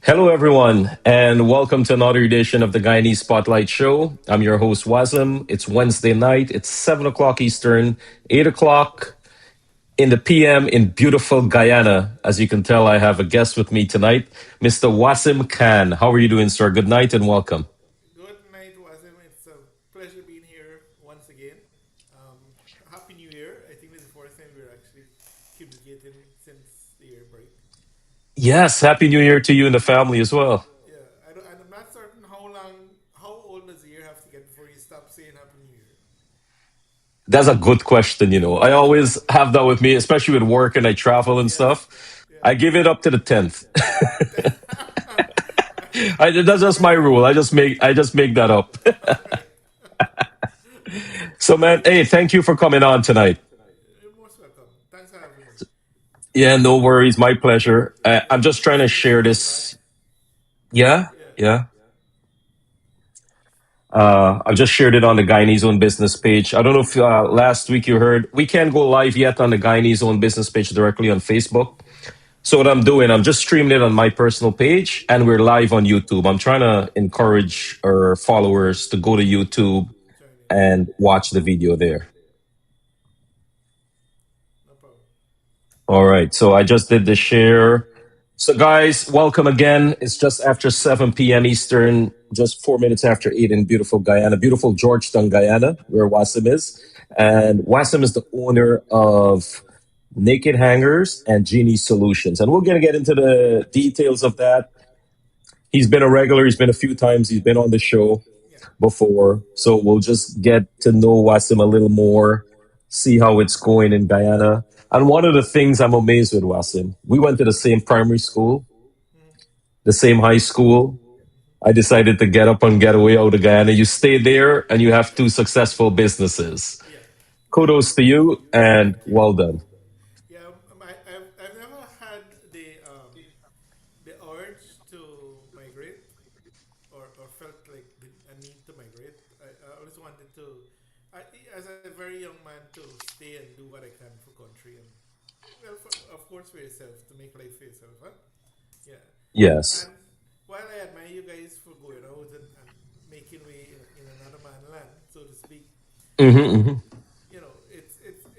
Hello, everyone, and welcome to another edition of the Guyanese Spotlight Show. I'm your host, Wazim. It's Wednesday night. It's 7 o'clock Eastern, 8 o'clock in the PM in beautiful Guyana. As you can tell, I have a guest with me tonight, Mr. Wasim Khan. How are you doing, sir? Good night and welcome. Good night, Wazim. It's a pleasure being here once again. Um, Happy New Year. I think this is the first time we're actually communicating since the year break. Yes, Happy New Year to you and the family as well. Yeah, I'm not certain how old does the year have to get before you stop saying Happy New Year? That's a good question, I always have that with me, especially with work and I travel and Yeah, stuff. yeah. I give it up to the 10th. That's just my Very rule. good. I just make that up. All right. So, man, hey, thank you for coming on tonight. You're most welcome. Thanks for having me. Yeah, no worries. My pleasure. I'm just trying to Busy share weekend, man. this. Yeah, Yeah. yeah. I just shared it on the Guyanese Own Business page. I don't know if last week you heard, we can't go live yet on the Guyanese Own Business page directly on Facebook. So what I'm doing, I'm just streaming it on my personal page and we're live on YouTube. I'm trying to encourage our followers to go to YouTube Join in. and watch the video there. No problem. All right. So I just did the share. So, guys, welcome again. It's just after 7 p.m. Eastern, just 4 minutes after 8 in beautiful Guyana, beautiful Georgetown, Guyana, where Wasim is. And Wasim is the owner of Naked Hangers and Genie Solutions. And we're going to get into the details of that. He's been a regular, he's been a few times, he's been on the show Yeah. before. So we'll just get to know Wasim a little more, see how it's going in Guyana. And one of the things I'm amazed with Wasim, we went to the same primary school, Mm-hmm. the same high school. Mm-hmm. I decided to get up and get away out of Guyana. You stay there and you have Yeah. two successful businesses. Yeah. Yeah. Kudos to you and Thank you. well done. Yeah. I've never had the urge to migrate or felt like a need to migrate. I always wanted to, I, as a very young man, to stay and do what I can for country and, well, of course, for yourself, to make life for yourself. Huh? Yeah. Yes. And while I admire you guys for going out and making way in another man land, so to speak, Hmm.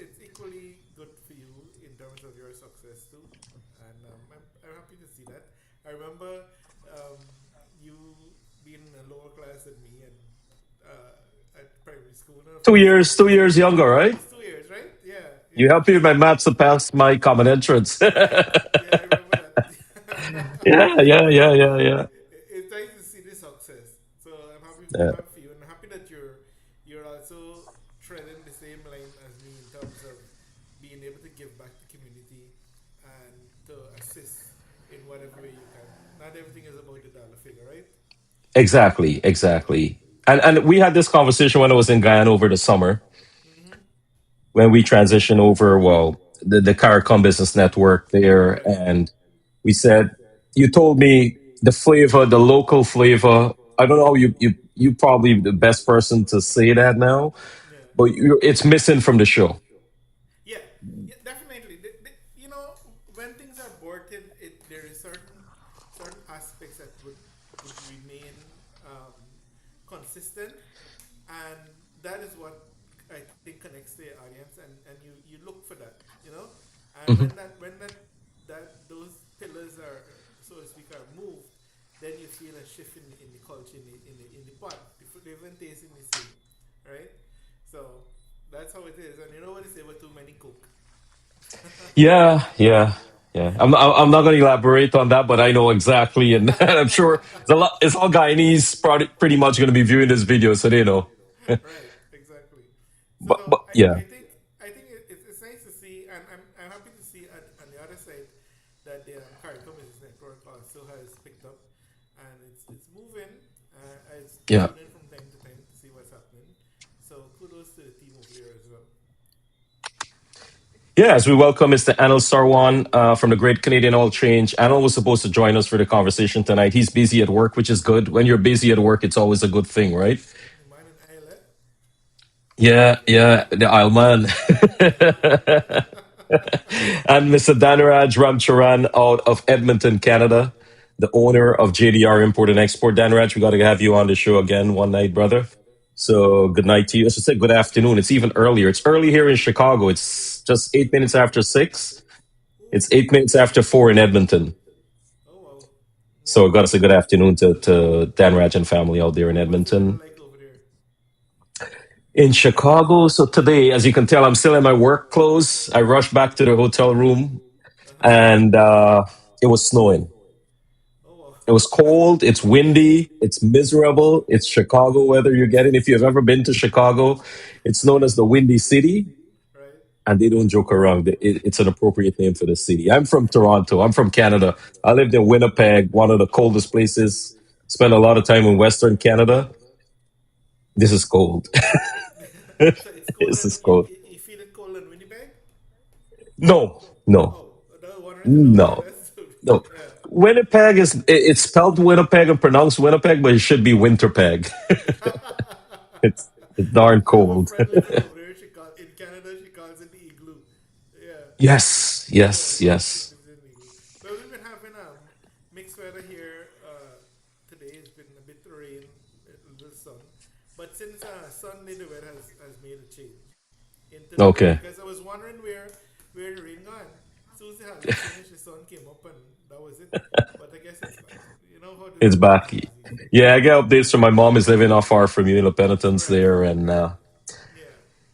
it's equally good for you in terms of your success too, and I'm happy to see that. I remember um, you being a lower class than me and at primary school, and of 2 years, course, 2 years younger, right? it's 2 years, right? Yeah, You yeah. helped me with my So maths to pass my common entrance. yeah, I remember that. Yeah, yeah, yeah, yeah, yeah. It's nice to see the success. So I'm happy. I'm Yeah, happy for you, and I'm happy that you're also treading the same line as me in terms of being able to give back to community and to assist in whatever way you can. Not everything is about the dollar figure, right? exactly, exactly. And we had this conversation when I was in Guyana over the summer Mm-hmm. when we transitioned over, well, the CARICOM Business Network there, Right. and we said, you told me the flavor, the local flavor. I don't know how you probably the best person to say that now, Yeah. but it's missing from the show. Yeah. Yeah. Definitely. When things are aborted, there is certain aspects that would remain um, consistent, and that is what I think connects to your audience, and you look for that, and Hmm. that those pillars are, so to speak, are moved, then you feel a shift in the culture in the pot. The different taste in the same, right? So that's how it is, and you know what they say, with too many cook. Yeah, yeah, yeah. I'm not going to elaborate on that, but I know exactly, and I'm sure it's all Guyanese pretty much going to be viewing this video, so they know. Right, exactly. So But I, yeah, I think it's nice to see, and I'm happy to see on the other side that the CARICOM Business Network also has picked up, and it's moving. I yeah. tune in from time to time to see what's happening. So kudos to the team over there as well. Yeah, as we welcome Mr. Anil Sarwan from the Great Canadian Oil Change. Anil was supposed to join us for the conversation tonight. He's busy at work, which is good. When you're busy at work, it's always a good thing, right? The man in Isle. Yeah, yeah, the Isle man. And Mr. Danaraj Ramcharan out of Edmonton, Canada. the owner of JDR Import and Export. Dan Raj, we got to have you on the show again one night, brother. So good night to you. I should say good afternoon. It's even earlier. It's early here in Chicago. It's just 8 minutes after 6. It's Ooh. 8 minutes after 4 in Edmonton. Oh wow. So I Wow. got to say good afternoon to Dan Raj and family out there in What's the weather Edmonton. like over there? In Chicago, so today, as you can tell, I'm still in my work clothes. I rushed back to the hotel room Uh huh. and it was snowing. Oh wow. It was cold, it's windy, it's miserable. It's Chicago weather you're getting. If you've ever been to Chicago, it's known as the Windy City, Right. and they don't joke around. It's an appropriate name for the city. I'm from Toronto, I'm from Canada. I lived in Winnipeg, one of the coldest places. Spent a lot of time in Western Canada. This is cold. So it's cold This and is cold. you feel it cold in Winnipeg? No, no, Oh, I wanted to know. Yeah, no. that's No, yeah. Winnipeg is it's spelled Winnipeg and pronounced Winnipeg, but it should be Winterpeg. It's darn I have a cold. friend living over there. In Canada. She calls it the igloo. Yeah, Yes, yeah. yes, She yes. lives in the igloo. Well, we've been having mixed weather here. Today it's been a bit of rain, a little sun. But since Sunday, the weather has made a change into the day Okay, because I was wondering where the rain gone. Susie Hallett finished, the sun came up, and that was it. But I guess it's back. You know how the it's weather back. changes easily. Yeah, I get updates from my mom is living not far from you in the Penitence Right, there, and right.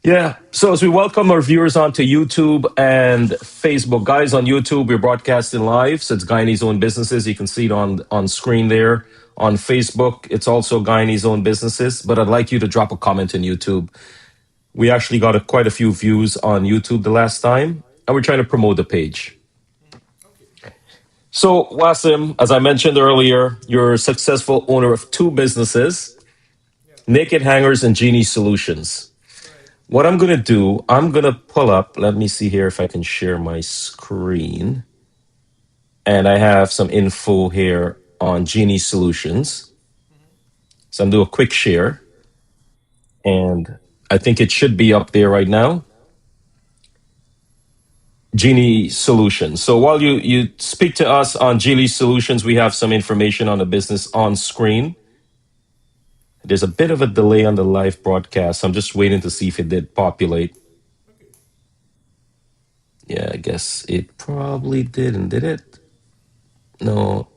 Yeah. yeah. So as we welcome our viewers onto YouTube and Facebook, guys on YouTube, we're broadcasting live. So it's Guyanese Own Businesses. You can see it on screen there. On Facebook, it's also Guyanese Own Businesses. But I'd like you to drop a comment on YouTube. We actually got quite a few views on YouTube the last time, and we're trying to promote the page. Okay. So, Wasim, as I mentioned earlier, you're a successful owner of two businesses, Yeah. Naked Hangers and Genie Solutions. Right. What I'm going to do, I'm going to pull up, let me see here if I can share my screen. And I have some info here on Genie Solutions. Mm-hmm. So I'm going to do a quick share, and I think it should be up there right now. Genie Solutions. So while you speak to us on Genie Solutions, we have some information on the business on screen. There's a bit of a delay on the live broadcast. I'm just waiting to see if it did populate. Okay. Yeah, I guess it probably didn't, did it? No,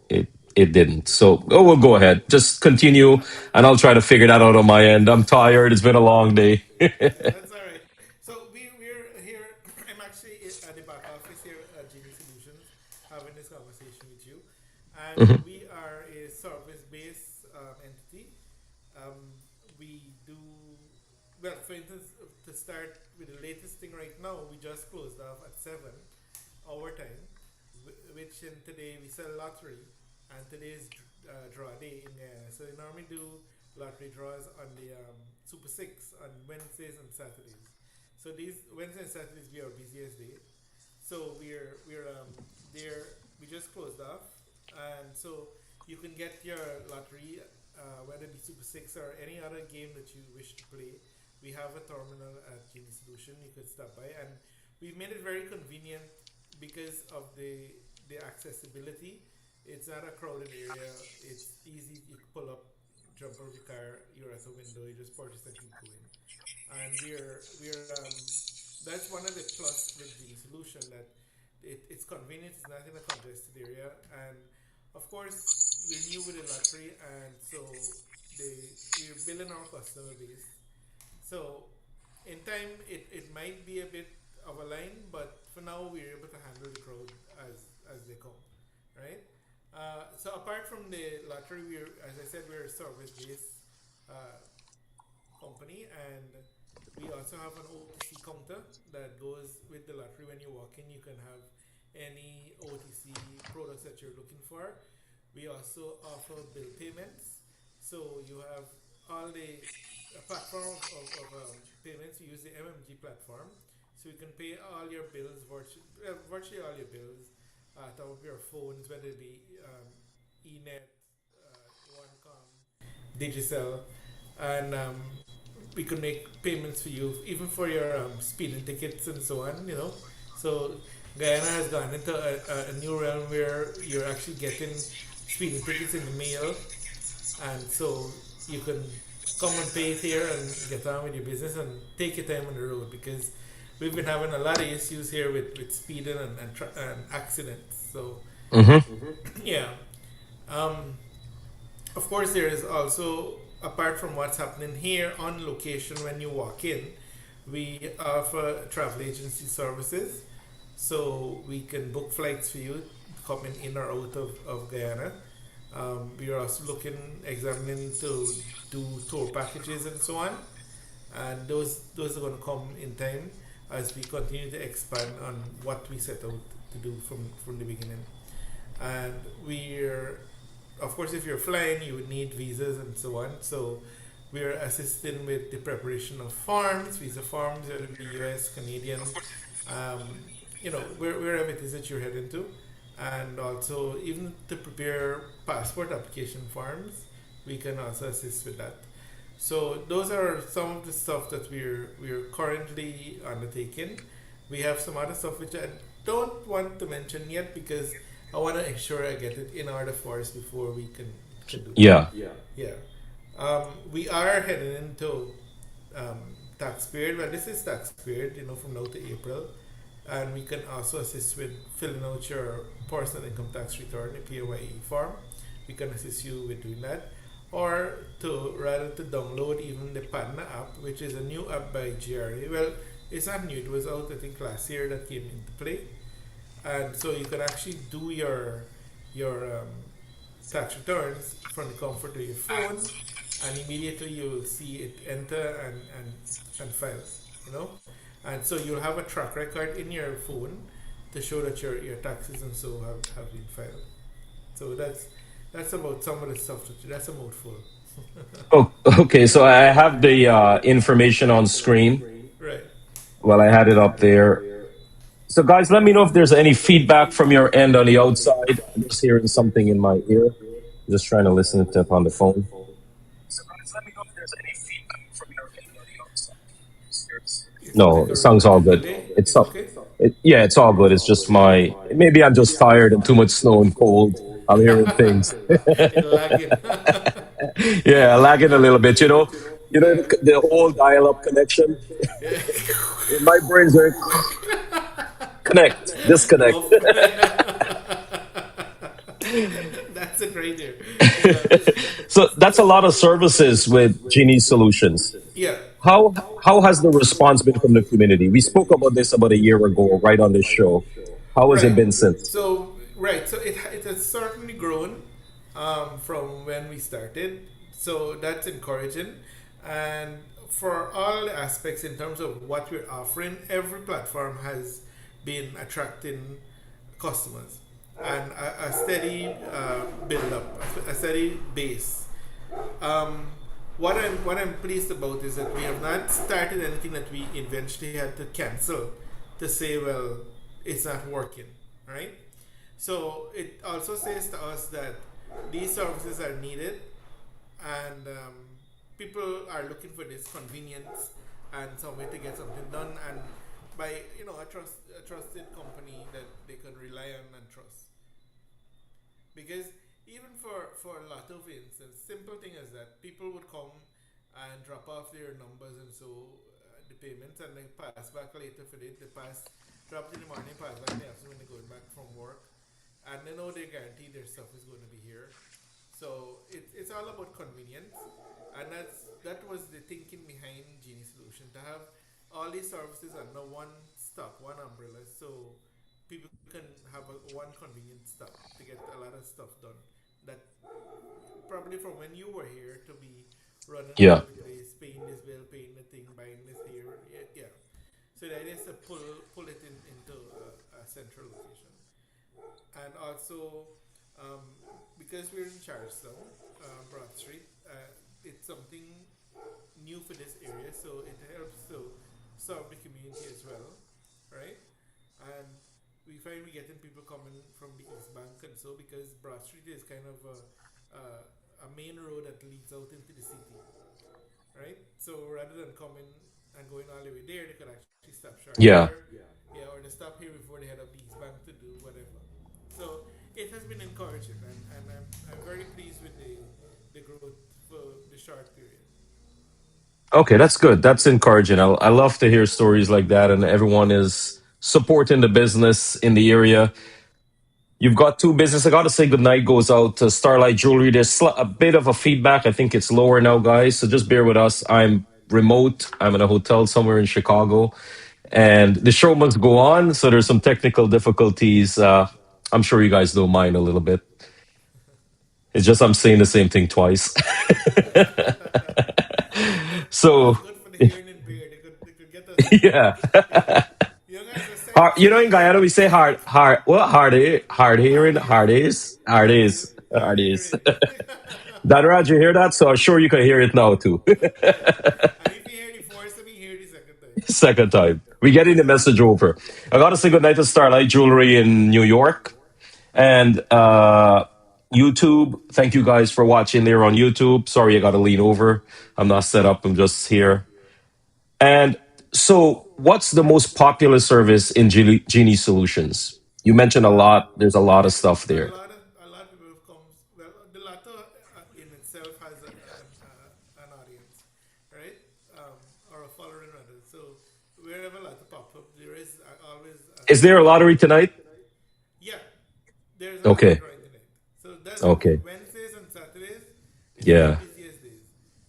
it didn't. So we'll go ahead. Just continue, and I'll try to figure that out on my end. I'm tired. It's been a long day. That's all right. So we're here. I'm actually at the back office here at Genie Solutions, having this conversation with you, and Mhm. we are a service-based entity. We do well. For instance, to start with the latest thing right now, we just closed off at 7 our time, which in today we sell lottery, and today's draw day in there. So we normally do lottery draws on the Super Six on Wednesdays and Saturdays. So these Wednesdays and Saturdays be our busiest day. So we're there. We just closed off, and so you can get your lottery, whether it be Super Six or any other game that you wish to play. We have a terminal at Genie Solution. You could stop by, and we've made it very convenient because of the accessibility. It's not a crowded area. It's easy. You can pull up, jump out of your car. You're at the window. You just purchase and keep going. And we're that's one of the plus with Genie Solution that it's convenient. It's not in a congested area, and of course we're new with the lottery, and so we're building our customer base. So in time, it might be a bit of a line, but for now we're able to handle the crowd as they come, right? So apart from the lottery, as I said, we're a service based uh, company, and we also have an OTC counter that goes with the lottery. When you walk in, you can have any OTC products that you're looking for. We also offer bill payments, so you have all the platform of payments. We use the MMG platform, so you can pay all your bills, virtually all your bills, top of your phones, whether it be eNet, OneCom, Digicel, and we can make payments for you, even for your speeding tickets and so on. So Guyana has gone into a new realm where you're actually getting speeding tickets in the mail, and so you can come and pay it here and get on with your business and take your time on the road, because we've been having a lot of issues here with speeding and accidents. So Mm-hmm. yeah, um, of course there is also, apart from what's happening here on location when you walk in, we offer travel agency services, so we can book flights for you coming in or out of Guyana. We are also examining to do tour packages and so on, and those are going to come in time as we continue to expand on what we set out to do from the beginning. And we're, of course, if you're flying, you would need visas and so on. So we're assisting with the preparation of forms, visa forms, whether it be US, Canadian, um, wherever it is that you're heading to, and also even to prepare passport application forms, we can also assist with that. So those are some of the stuff that we're currently undertaking. We have some other stuff which I don't want to mention yet, because I want to ensure I get it in order for us before we can do that. Yeah. Yeah. We are heading into tax period. Well, this is tax period, from now to April. And we can also assist with filling out your personal income tax return, the PAYE form. We can assist you with doing that. Or to download even the Padna app, which is a new app by GRA. Well, it's not new. It was out, I think, last year that came into play. And so you can actually do your tax returns from the comfort of your phone, and immediately you'll see it enter and file, you know. And so you'll have a track record in your phone to show that your taxes and so have been filed. So that's about some of the stuff that's a mouthful. Oh, okay. So I have the information on screen. Right. Well, I had it up there. So, guys, let me know if there's any feedback from your end on the outside. I'm just hearing something in my ear. I'm just trying to listen to it on the phone. So, guys, let me know if there's any feedback from your end on the outside. It's No, like it a sounds little bit all of good. delay. It's It's up. okay. Yeah, it's all good. It's just my maybe I'm just tired and too much snow and cold. I'm hearing things. It lagging. Yeah, lagging a little bit. Yeah. The whole dial-up connection. Yeah. My brain's going connect, disconnect. Off. That's a great idea. Yeah. So that's a lot of services with Genie Solutions. Yeah. How has the response been from the community? We spoke about this about a year ago, right on this show. How has it Right. been since? So it has certainly grown from when we started. So that's encouraging. And for all aspects in terms of what we're offering, every platform has been attracting customers and a steady build up, a steady base. Um, what I'm pleased about is that we have not started anything that we eventually had to cancel to say, well, it's not working, right? So it also says to us that these services are needed, and people are looking for this convenience and some way to get something done, and by a trusted company that they can rely on and trust. Because even for Lotto, for instance, simple thing as that, people would come and drop off their numbers and so the payments, and they pass back later for it. They pass, drop it in the morning, pass back in the afternoon when they're going back from work, and they know they're guaranteed their stuff is going to be here. So it's all about convenience, and that was the thinking behind Genie Solution, to have all these services under one stop, one umbrella, so people can have one convenient stop to get a lot of stuff done. That probably from when you were here to be running all Yeah. over the place, paying this bill, paying the thing, buying this here, yeah. Yeah. So the idea is to pull it into a central location, and also um, because we're in Charlestown, Broad Street, it's something new for this area, so it helps to serve the community as well, right? And we find we getting people coming from the East Bank and so, because Broad Street is kind of a main road that leads out into the city, right? So rather than coming and going all the way there, they could actually stop short Yeah. here, yeah, or they stop here before they head up the East Bank to do whatever. So it has been encouraging, and Okay, that's good. That's encouraging. I love to hear stories like that, and everyone is supporting the business in the area. You've got two business. I got to say goodnight goes out to Starlight Jewelry. There's a bit of a feedback. I think it's lower now, guys. So just bear with us. I'm remote. I'm in a hotel somewhere in Chicago, and the show must go on. So there's some technical difficulties. I'm sure you guys don't mind a little bit. It's just I'm saying the same thing twice. Well, So it's good for the hearing impaired. They could get us. yeah. You guys are You know, in saying Guyana, we say what? Hard hearing, hard hearing, hard is, hard hard is. hearing. Dan Raj, you hear that? So I'm sure you can hear it now too. And if you hear the first time, you hear the second time. Second time. We getting the message over. I got to say goodnight to Starlight Jewelry in New York. And YouTube, thank you guys for watching there on YouTube. Sorry, I got to lean over. I'm not set up. I'm just here. And so, what's the most popular service in Genie Solutions? You mentioned a lot. There's a lot of stuff there. A lot of people have come. Well, the latter in itself has an audience, right? Or a following rather. So wherever latter pop up, there is always Is there a lottery tonight? yeah, there's a lottery Okay. drawing tonight. So that's Okay. Wednesdays and Saturdays is our Yeah. busiest days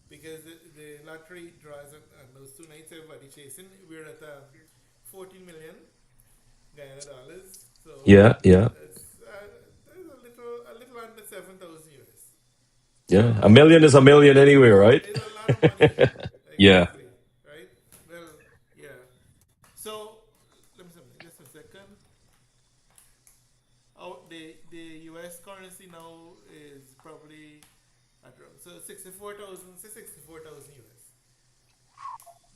because the lottery draws on those 2 nights. Everybody chasing. We're at 14 million Guyana dollars. So Yeah. Yeah. there's a little under 7,000 US. Yeah. A So million is a million anyway, right? it's a lot of money. Yeah. Exactly. Right? Well, yeah. So let me see, just a second. Oh, the US currency now is probably at around so 64,000, say 64,000 US.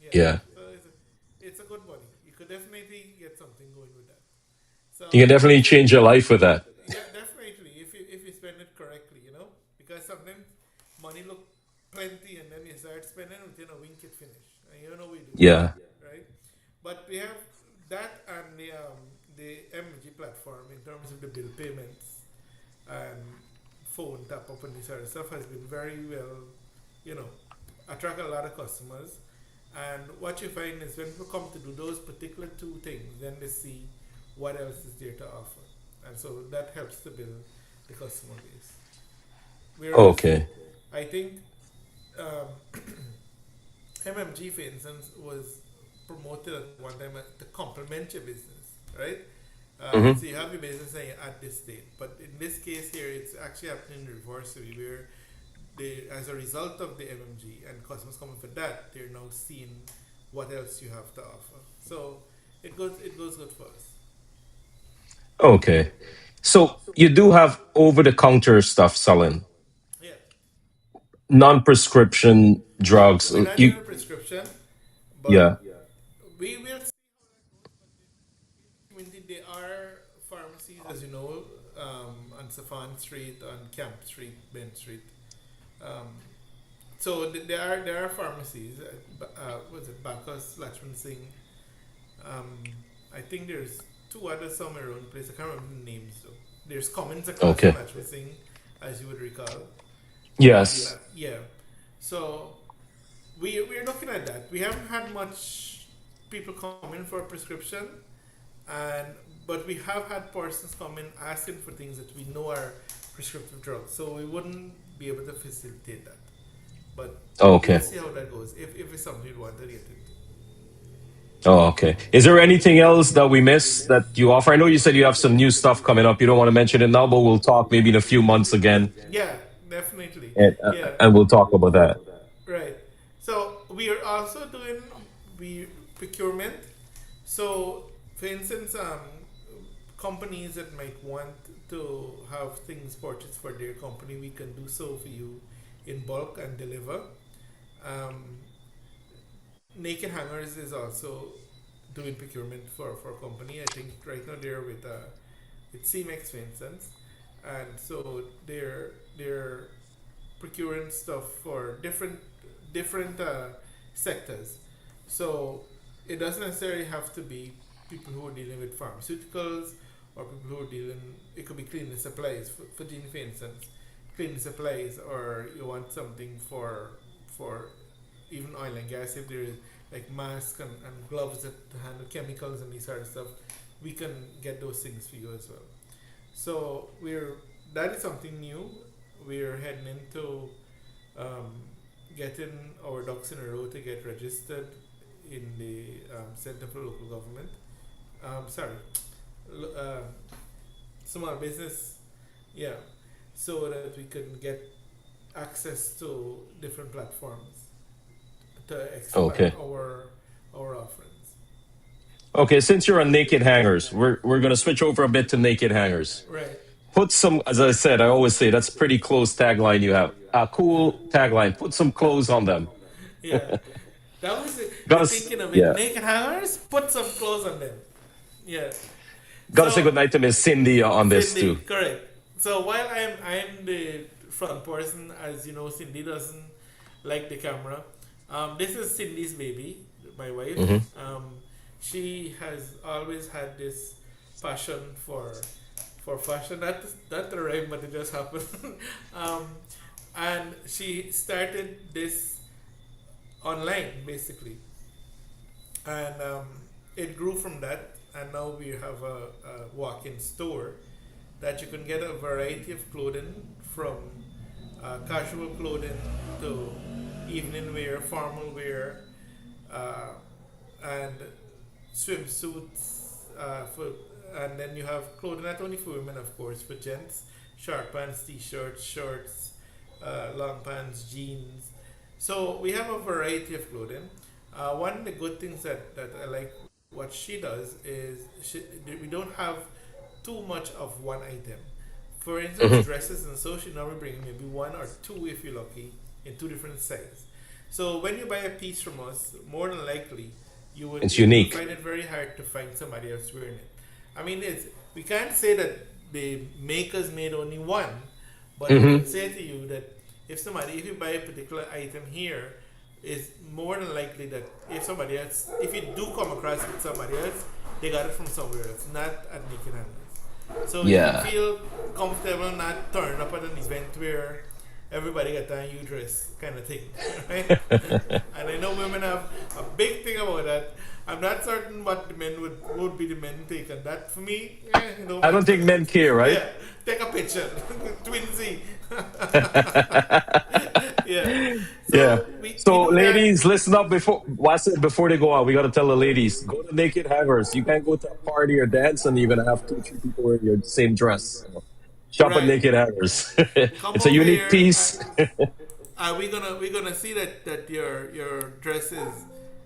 Yeah. Yeah. So it's a good money. You could definitely get something going with that. You can So definitely change your life with that. yeah, definitely. If you spend it correctly, because sometimes money look plenty, and then you start spending within a wink it finish, and you know we do, Yeah. right? But we have that and the MG platform in terms of the bill payments and phone tap up and this sort of stuff has been very well, you know, attract a lot of customers. And what you find is when people come to do those particular two things, then they see what else is there to offer. And so that helps to build the customer base. Whereas Okay. I think um, MMG, for instance, was promoted at one time to complement your business, right? Hmm. So you have your business and you're at this state. But in this case here, it's actually happening in reverse, where as a result of the MMG and customers coming for that, they're now seeing what else you have to offer. So it goes good for us. Okay. So you do have over the counter stuff selling, Yeah. non prescription drugs. We're not You, doing a prescription, but yeah. we will see how that goes. But in the community, there are pharmacies, as you know, on Safan Street, on Camp Street, Ben Street. Um, so there are pharmacies. Was it Bacchus, Lachman Singh? Um, I think there's two others somewhere around the place. I can't remember the names though. There's Commons across from Okay. Lachman Singh, as you would recall. And Yes. yeah, so we're looking at that. We haven't had much people come in for a prescription, and but we have had persons come in asking for things that we know are prescriptive drugs. So we wouldn't be able to facilitate that. But we'll Okay. see how that goes. If it's something you want to get into. Oh, okay. Is there anything else that we missed that you offer? I know you said you have some new stuff coming up. You don't want to mention it now, but we'll talk maybe in a few months again, Yeah, definitely. Yeah, and we'll talk about that. right. So we are also doing we procurement. So, for instance, companies that might want to have things purchased for their company, we can do so for you in bulk and deliver. Um, Naked Hangers is also doing procurement for a company. I think right now they're with CMEX, for instance, and so they're procuring stuff for different sectors. So it doesn't necessarily have to be people who are dealing with pharmaceuticals or people who are dealing. It could be cleaning supplies for Gene, for instance, cleaning supplies, or you want something for even oil and gas, if there is like masks and gloves that handle chemicals and these sort of stuff, we can get those things for you as well. So that is something new. We're heading into um, getting our ducks in a row to get registered in the Center for Local Government. Sorry, uh, small business, yeah, so that we can get access to different platforms to expand Okay. our offerings. Okay, since you're on naked hangers, we're gonna switch over a bit to naked hangers. Right. Put some, as I said, I always say that's a pretty close tagline you have. A cool tagline. Put some clothes on them. Yeah, that was the Gotta, thinking of it. yeah. Naked hangers, put some clothes on them. Yeah. Gotta say So good night to Miss Cindy on this Cindy, too. correct. So while I'm the front person, as you know, Cindy doesn't like the camera. This is Cindy's baby, my wife. Hmm. She has always had this passion for fashion. Not the rhyme, but it just happened. um, and she started this online basically, and it grew from that. And now we have a walk-in store that you can get a variety of clothing from casual clothing to evening wear, formal wear, uh, and swimsuits. And then you have clothing not only for women, of course, for gents, short pants, t-shirts, shorts, long pants, jeans. So we have a variety of clothing. One of the good things that I like what she does is we don't have too much of one item. For instance, Hmm. dresses and so she normally bring maybe one or two if you're lucky in two different sizes. So when you buy a piece from us, more than likely It's you will unique. find it very hard to find somebody else wearing it. I mean, we can't say that the makers made only one, but we Hmm. can say to you that if you buy a particular item here, it's more than likely that if you do come across it with somebody else, they got it from somewhere else, not at Naked Handles. So you can Yeah. feel comfortable not turning up at an event where everybody got a new dress kind of thing, right? And I know women have a big thing about that. I'm not certain what the men would be the men take, and that for me, I don't think men care, right? yeah, take a picture, twinsy, yeah. Yeah. So we So, do that, ladies, listen up before they go out. We got to tell the ladies go to naked hangers. You can't go to a party or dance and you're gonna have two, three people wearing your same dress. So, shop at right? naked hangers. Come It's a over unique here. piece. We're gonna see that your dress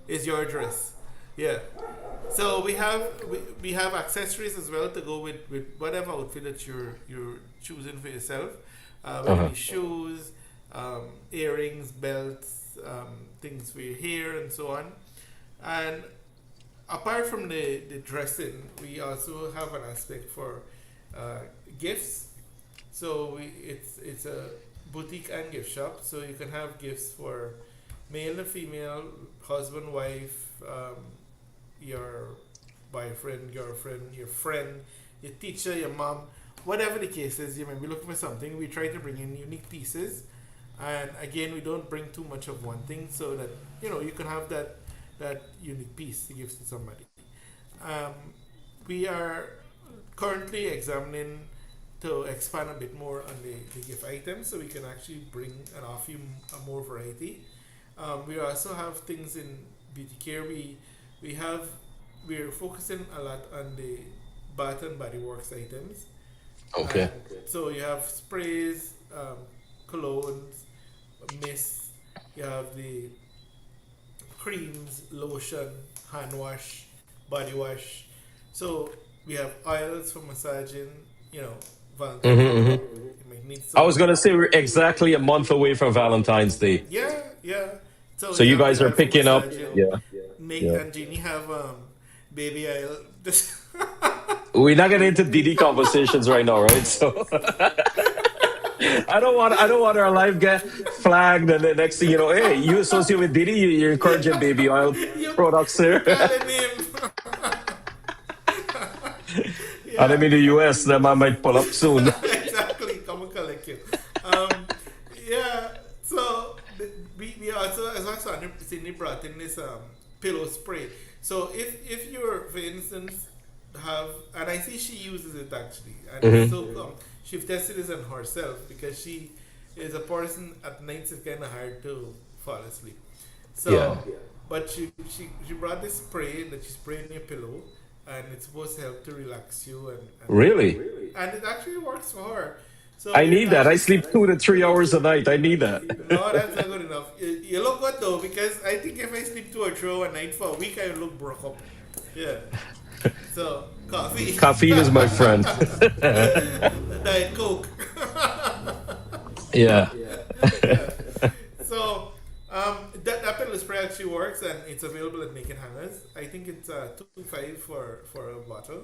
is your dress, yeah. So we have accessories as well to go with whatever outfit that you're choosing for yourself. Whether it Uh-huh. be shoes, earrings, belts, things for your hair, and so on. And apart from the dressing, we also have an aspect for uh, gifts. So it's a boutique and gift shop. So you can have gifts for male and female, husband, wife, your boyfriend, girlfriend, your friend, your teacher, your mom, whatever the case is. You may be looking for something. We try to bring in unique pieces, and again, we don't bring too much of one thing, so that you can have that unique piece to give to somebody. Um, we are currently examining to expand a bit more on the gift items so we can actually bring and offer you a more variety. We also have things in beauty care. We're focusing a lot on the Bath and Body Works items. Okay. And so you have sprays, colognes, mist, you have the creams, lotion, hand wash, body wash. So we have oils for massaging, Hmm. Valentine's coming Hmm. up. You might need I was some. gonna say we're exactly a month away from Valentine's Day. Yeah, yeah. So So we you have the guys are oil for picking up. massaging. Yeah. Nick Yeah. and Jeannie have baby oil. Just We're not getting into DD conversations right now, right? So I don't want our life get flagged and the next thing you know, hey, you associate with Diddy, you're encouraging baby oil you products you there. calling him. And I'm Yeah. in the US, then I might pull up soon. Exactly. Come and collect you. Um, yeah. So we also, as I said, pillow spray. So if you're, for instance, have, and I see she uses it actually, and it's Hmm. so she's tested this on herself because she is a person at nights it's kind of hard to fall asleep. Yeah. So, but she brought this spray that she sprayed in your pillow, and it's supposed to help to relax you, Really? and it actually works for her. So I it need that. I actually sleep 2 to 3 hours a night. I need that. no, that's not good enough. You look good though, because I think if I sleep 2 or 3 hours a night for a week, I would look broke up. Yeah. So coffee, Caffeine is my friend. diet coke. Yeah. Yeah. So that pedal spray actually works, and it's available at Naked Hangers. I think it's 2.5 for a bottle,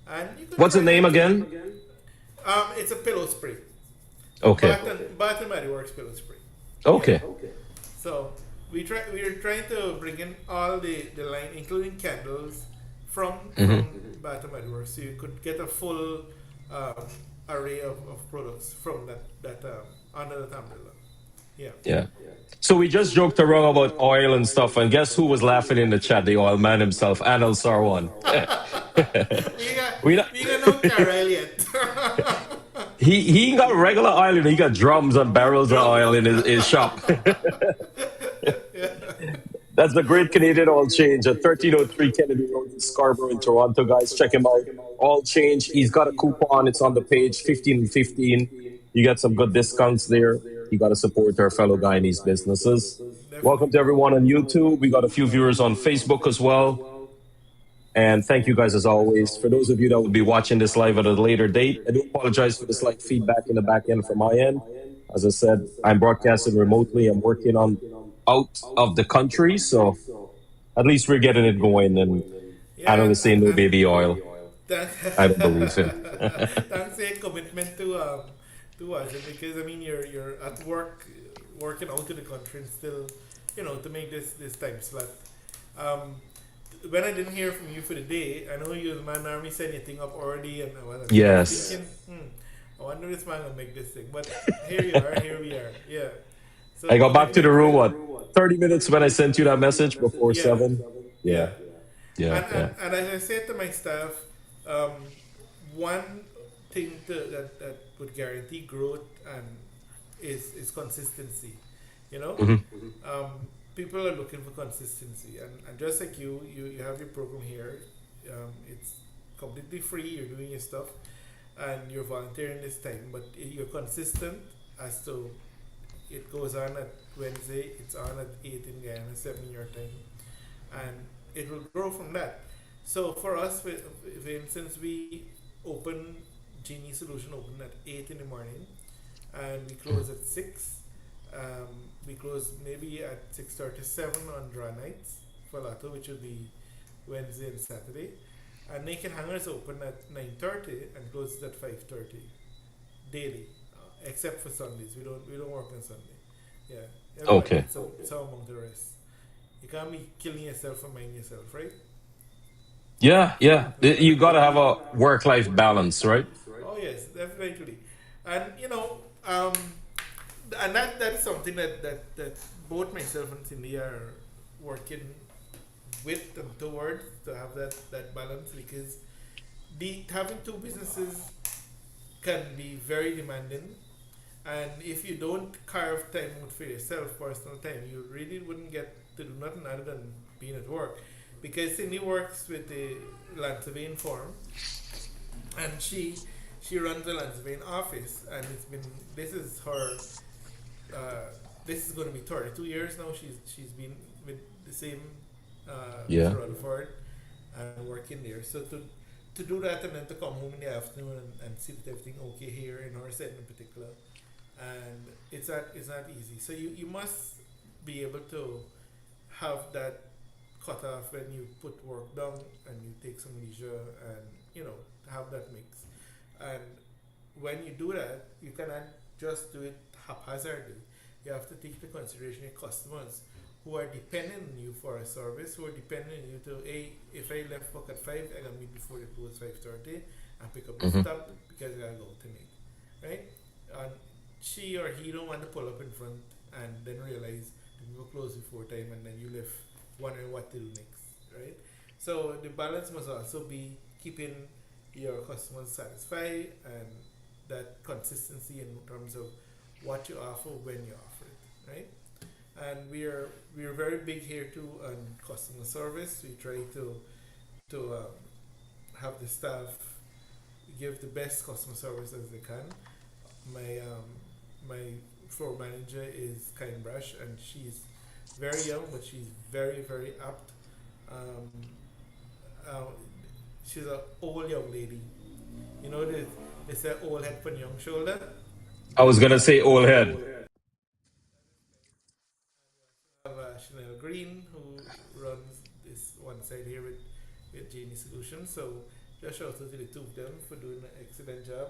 and you could What's the try name that too. again? It's a pillow spray. Okay. Bath and Body Works pillow spray. Yeah. Okay. So we are trying to bring in all the line, including candles, from Hmm. Bath and Body Works, so you could get a full um, array of products from that under that umbrella. Yeah. Yeah. So we just joked around about oil and stuff, and guess who was laughing in the chat? The oil man himself, Anil Sarwan. we got we not, we got no Carol yet. he ain't got regular oil, he got drums and barrels of Drums. oil in his shop. Yeah. That's the Great Canadian Oil Change at 1303 Kennedy Road in Scarborough in Toronto, guys. Check him out. All Change. He's got a coupon. It's on the page, 15 and 15. You get some good discounts there. You got to support our fellow Guyanese businesses. Welcome Definitely. to everyone on YouTube. We got a few viewers on Facebook as well. And thank you guys as always. For those of you that will be watching this live at a later date, I do apologize for the slight feedback in the back end from my end. As I said, I'm broadcasting remotely. I'm working on out of the country, so at least we're getting it going. And Yeah, analysts saying no baby oil. that, I don't believe him. that's a commitment to us, because I mean you're at work, working out of the country, and still, to make this time slot. Um, when I didn't hear from you for the day, I know you, man, army, set anything up already, and I was Yes. thinking, I wonder if this man gonna make this thing. But here you are, here we are. Yeah. So I got back to the commitment, room, right? what, 30 minutes when I sent you that message before Yeah, 7? yeah. Yeah. Yeah. Yeah. And as I said to my staff, um, one thing that would guarantee growth and is consistency. You know, Hmm. um, people are looking for consistency, and just like you have your program here. It's completely free. You're doing your stuff, and you're volunteering this time, but you're consistent as to it goes on at Wednesday. It's on at 8 in Guyana, 7 your time, and it will grow from that. So for us, for instance, we open Genie Solution open at 8 in the morning, and we close at 6. We close maybe at 6:37 on draw nights for Lato, which will be Wednesday and Saturday. And Naked Hangers open at 9:30 and closes at 5:30 daily, except for Sundays. We don't work on Sunday. Yeah, everybody Okay. gets some among the rest. You can't be killing yourself for minding yourself, right? Yeah. Yeah. You got to have a work life balance, right? Oh yes, definitely. And and that is something that both myself and Cindy are working with and towards, to have that balance, because the having two businesses can be very demanding, and if you don't carve time out for yourself, personal time, you really wouldn't get to do nothing other than being at work. Because Cindy works with the land surveying firm, and she runs the land surveying office, and this is her this is going to be 32 years now. She's been with the same Yeah. Mr. Rutherford and working there. So to do that, and then to come home in the afternoon and see that everything okay here in our setting in particular, and it's not easy. So you must be able to have that cut off when you put work down and you take some leisure, and have that mix. And when you do that, you cannot just do it haphazardly. You have to take into consideration your customers who are depending on you for a service, who are depending on you to, hey, if I left work at 5, I gotta meet before they close 5:30 and pick up the Hmm. stuff because I gotta go tonight, right? And she or he don't want to pull up in front and then realize the people close before time, and then you left wondering what to do next, right? So the balance must also be keeping your customers satisfied and that consistency in terms of what you offer when you offer it, right? And we are very big here too on customer service. We try to have the staff give the best customer service as they can. My floor manager is Kind Brush, and she's very young, but she's very apt. Um, uh, she's an old young lady. You know, they say old head for young shoulder. I was gonna say old head. Have Chanel Green, who runs this one side here with Genie Solutions. So just shout out to the two of them for doing an excellent job.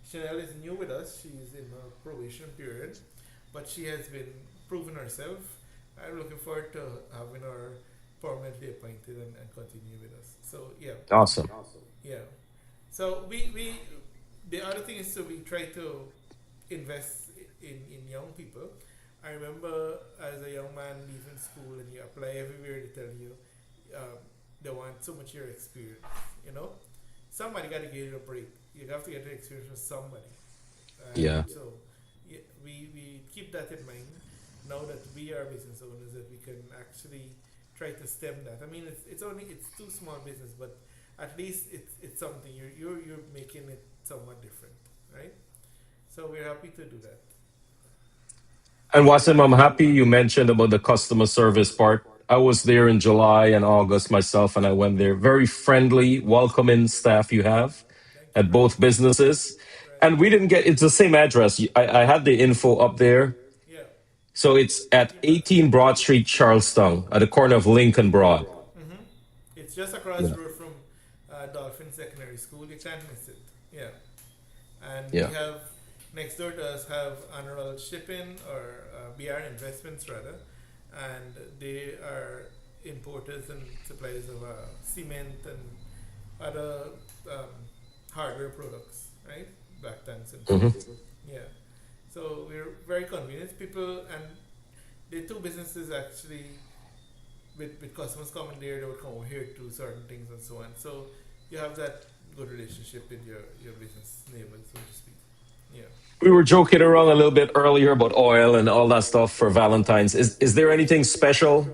Chanel is new with us. She's in her probation period, but she has been proving herself. I'm looking forward to having her permanently appointed and continue with us. So yeah, Awesome. yeah. So we the other thing is, so we try to invest in young people. I remember as a young man leaving school and you apply everywhere, they tell you they want so much of your experience. You know, somebody got to give you a break. You have to get the experience from somebody. Yeah. So yeah, we keep that in mind now that we are business owners, that we can actually try to stem that. I mean, it's too small business, but at least it's something you're making it somewhat different, right? So we're happy to do that. And Wasim, I'm happy you mentioned about the customer service part. I was there in July and August myself, and I went there. Very friendly, welcoming staff you have Thank you at very both much. businesses. Right. And we didn't get, it's the same address. I had the info up there. Yeah. So it's at 18 Broad Street, Charlestown, at the corner of Lincoln Broad. Mm-hmm. It's just across Yeah. the road from Dolphin Secondary School. You can't miss it. Yeah. And we Yeah. have next door to us have Honorable Shipping or BR Investments rather, and they are importers and suppliers of cement and other um, hardware products, right? Back tanks and so on. Hmm. Yeah. So we're very convenient. People and the two businesses actually with customers coming there, they would come over here to certain things and so on. So you have that good relationship with your business neighbors, so to speak. Yeah. We were joking around a little bit earlier about oil and all that stuff for Valentine's. Is there anything special?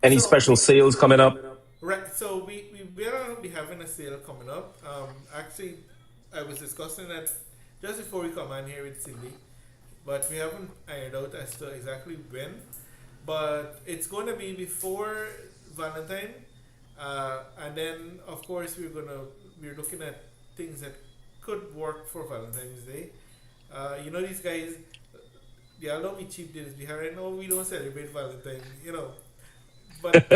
Any So special sales coming up? right, so we are be having a sale coming up. Actually, I was discussing that just before we come on here with Cindy, but we haven't ironed out as to exactly when. But it's going to be before Valentine, and then of course we're looking at things that could work for Valentine's Day. You know these guys, they allow me cheap deals behind. No, we don't celebrate Valentine. You know, but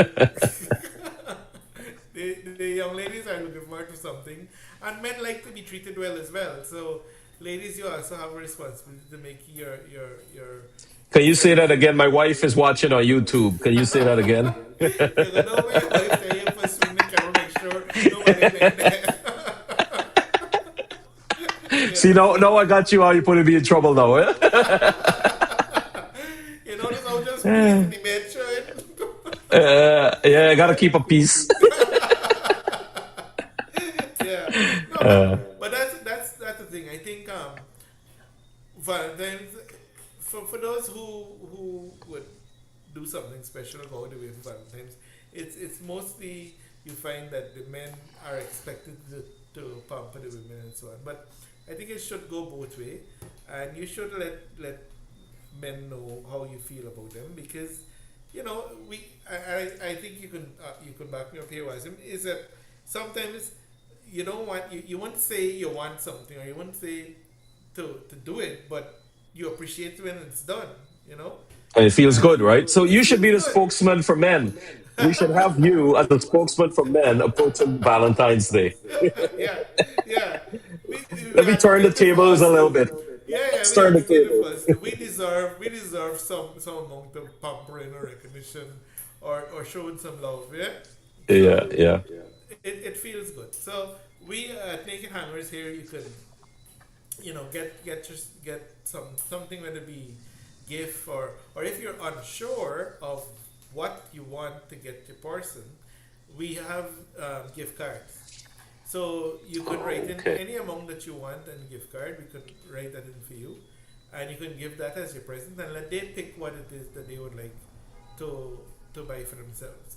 the young ladies are looking forward to something, and men like to be treated well as well. So, ladies, you also have a responsibility to make your Can you say that again? My wife is watching on YouTube. Can you say that again? you gonna know where your wife there you for swing the camera, make sure nobody in there. See, Yeah. now I got you. How you putting me in trouble now? Eh? You notice how just squeezing the bed showing? Yeah, I gotta keep a peace. Yeah. No, Uh, but that's the thing. I think Valentine's for those who would do something special about the way for Valentine's, it's mostly you find that the men are expected to pamper the women and so on. But I think it should go both way, and you should let men know how you feel about them because you know I think you can back me up here, Wasim, is that sometimes you don't want you won't say you want something or you won't say to do it, but you appreciate when it's done, you know? it feels And good, right? So it you should feels be the good. spokesman for men. We should have you as a spokesman for men approaching Valentine's Day. Yeah, yeah. We Let me turn the advocate for tables a us little too. bit. Yeah, Let's we turn the advocate for tables. us. We deserve some amount of pampering or recognition or showing some love, yeah? Yeah, So yeah. it feels good. So we Naked Hangers here you can get something whether it be gift or if you're unsure of what you want to get your person, we have gift cards. So you can write Oh, in okay. any amount that you want and gift card. We can write that in for you, and you can give that as your present, and let they pick what it is that they would like to to buy for themselves.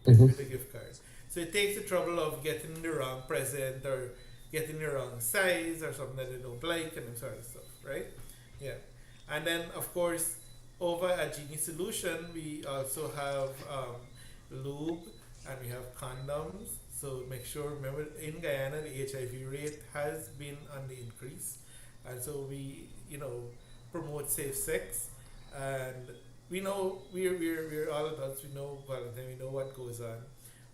Hmm. With the gift card. So it takes the trouble of getting the wrong present or getting the wrong size or something that they don't like and that sort of stuff, right? Yeah. And then, of course, over at Genie Solution, we also have lube and we have condoms. So make sure, remember, in Guyana, the HIV rate has been on the increase. And so we, promote safe sex. And we know we're all adults, we know Valentine, we know what goes on.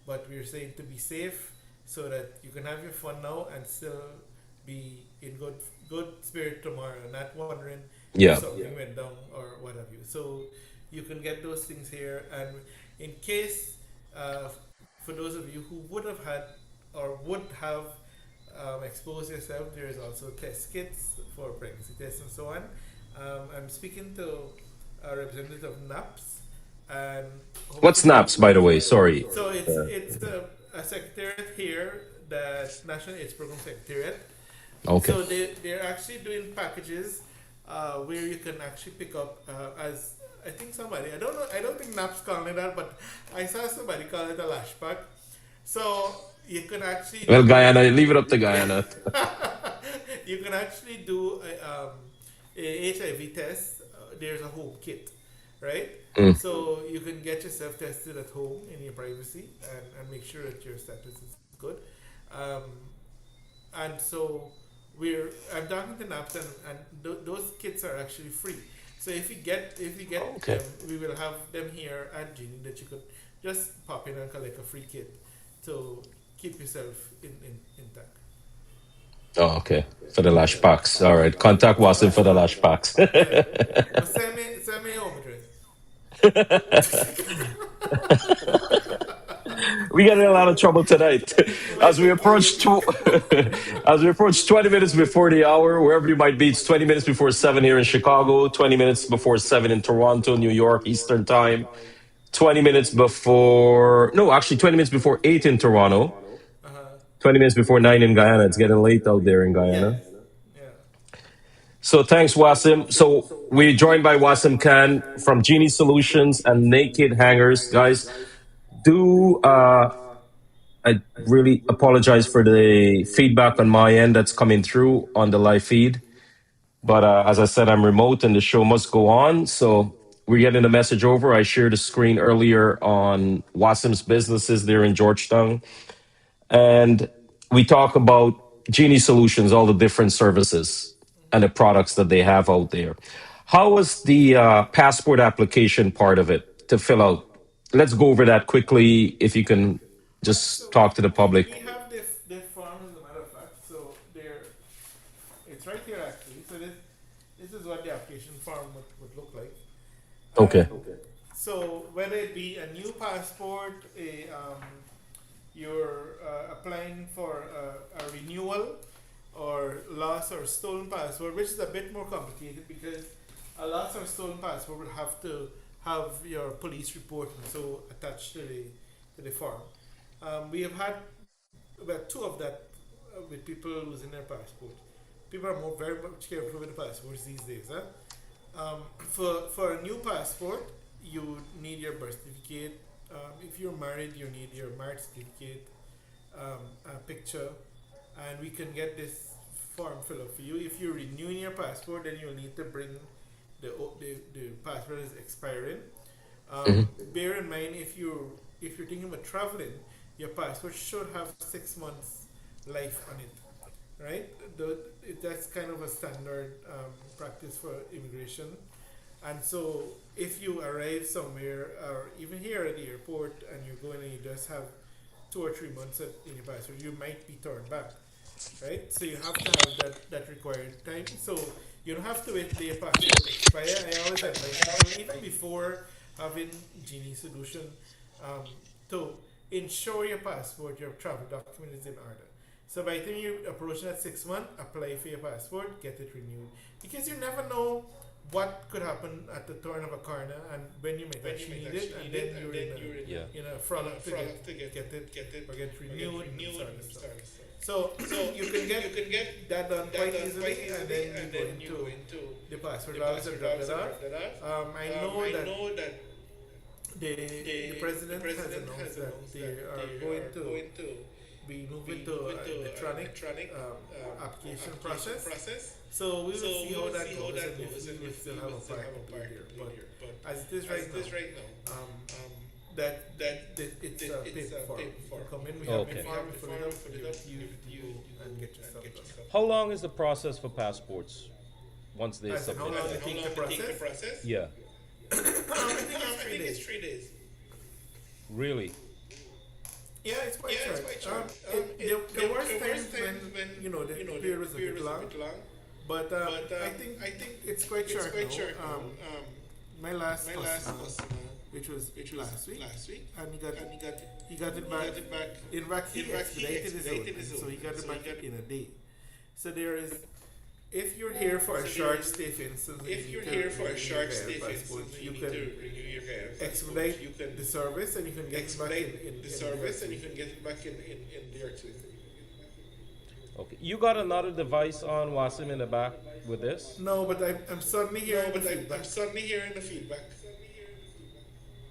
But we're saying to be safe so that you can have your fun now and still be in good spirit tomorrow, not wondering if Yeah. something went down or what have you. So you can get those things here, and in case for those of you who would have had or would have exposed yourself, there is also test kits for pregnancy tests and so on. I'm speaking to a representative of NAPS, and What's hopefully, NAPS, by the way? Sorry. so it's Uh, it's a secretariat here, that National AIDS Program Secretariat. okay. So they're actually doing packages where you can actually pick up as I think somebody, I don't know, I don't think Naps calling it that, but I saw somebody call it a lash pack. So you can actually Well, do Guyana, leave it up to yeah, Guyana. you can actually do a HIV test. There's a home kit, right? Mm. So you can get yourself tested at home in your privacy, and make sure that your status is good. Um, and so I'm talking to NAPS, and those kits are actually free. So if you get Okay. them, we will have them here at Genie that you could just pop in and collect a free kit to keep yourself intact. Oh, okay. For the lash Yeah. packs. All right. Contact For the Wasim lash for the pack. lash packs. Yeah. But send me your home address. We get in a lot of trouble tonight Wait, as we wait, approach as we approach 20 minutes before the hour, wherever you might be. It's 20 minutes before 7 here in Chicago, 20 minutes before 7 in Toronto, New York, Eastern Time, 20 minutes before, no, actually 20 minutes before 8 in Toronto, uh-huh. 20 minutes before 9 in Guyana. It's getting late out there in Guyana. Yes. Yeah. So thanks, Wasim. So we're joined by Wasim Khan from Genie Solutions and Naked Hangers. Guys, do I really apologize for the feedback on my end that's coming through on the live feed. But as I said, I'm remote and the show must go on. So we're getting the message over. I shared the screen earlier on Wasim's businesses there in Georgetown. And we talk about Genie Solutions, all the different services and the products that they have out there. How was the passport application part of it to fill out? Let's go over that quickly if you can Right. just So talk to the we public. have this form, as a matter of fact. So there, it's right here actually. So this is what the application form would look like. Okay. And so whether it be a new passport, you're applying for a renewal, or lost or stolen passport, which is a bit more complicated because a lost or stolen passport will have to have your police report and so attached to the form. We have had about two of that with people losing their passport. People are very much careful with the passports these days. Huh? For a new passport, you need your birth certificate. If you're married, you need your marriage certificate, a picture, and we can get this form filled out for you. If you're renewing your passport, then you'll need to bring the passport is expiring. Mhm. Bear in mind, if you're thinking about traveling, your passport should have 6 months life on it, right? That's kind of a standard practice for immigration. And so, if you arrive somewhere, or even here at the airport, and you're going and you just have 2 or 3 months in your passport, you might be turned back, right? So you have to have that required time. So you don't have to wait till your passport expire. I always advise people, even before having Genie Solution, um, to ensure your passport, your travel document is in order. So by the time you approach that 6 month, apply for your passport, get it renewed, because you never know what could happen at the turn of a corner and when you might actually need it, and then you're Yeah. in a frolic to get it or get renewed and sort of stuff. So you can get that done quite easily, and then you go into the password logs and drop it off. I know that the president has announced that they are going to be moving to electronic application process. So we will see how that goes and if we will still have a part to play there. But as it is right now, that it's a paper form. You come in, we have the Okay. form, you fill it up, you go and get your stuff done. How long is the process for passports once they As in how submit? long it takes the process? Yeah. I think it's 3 days. Really? Yeah, it's quite short. There were times when the period was a bit long, but I think it's quite short now. My last customer, which was last week, and he got it back. In fact, he expedited his own, so he got it back in a day. So there is, if you're here for a short stay, for instance, if you're here for a short stay, passport, you can expedite the service and you can get it back in New York City. Okay. You got another device on Wasim in the back with this? No, but I'm suddenly hearing the feedback.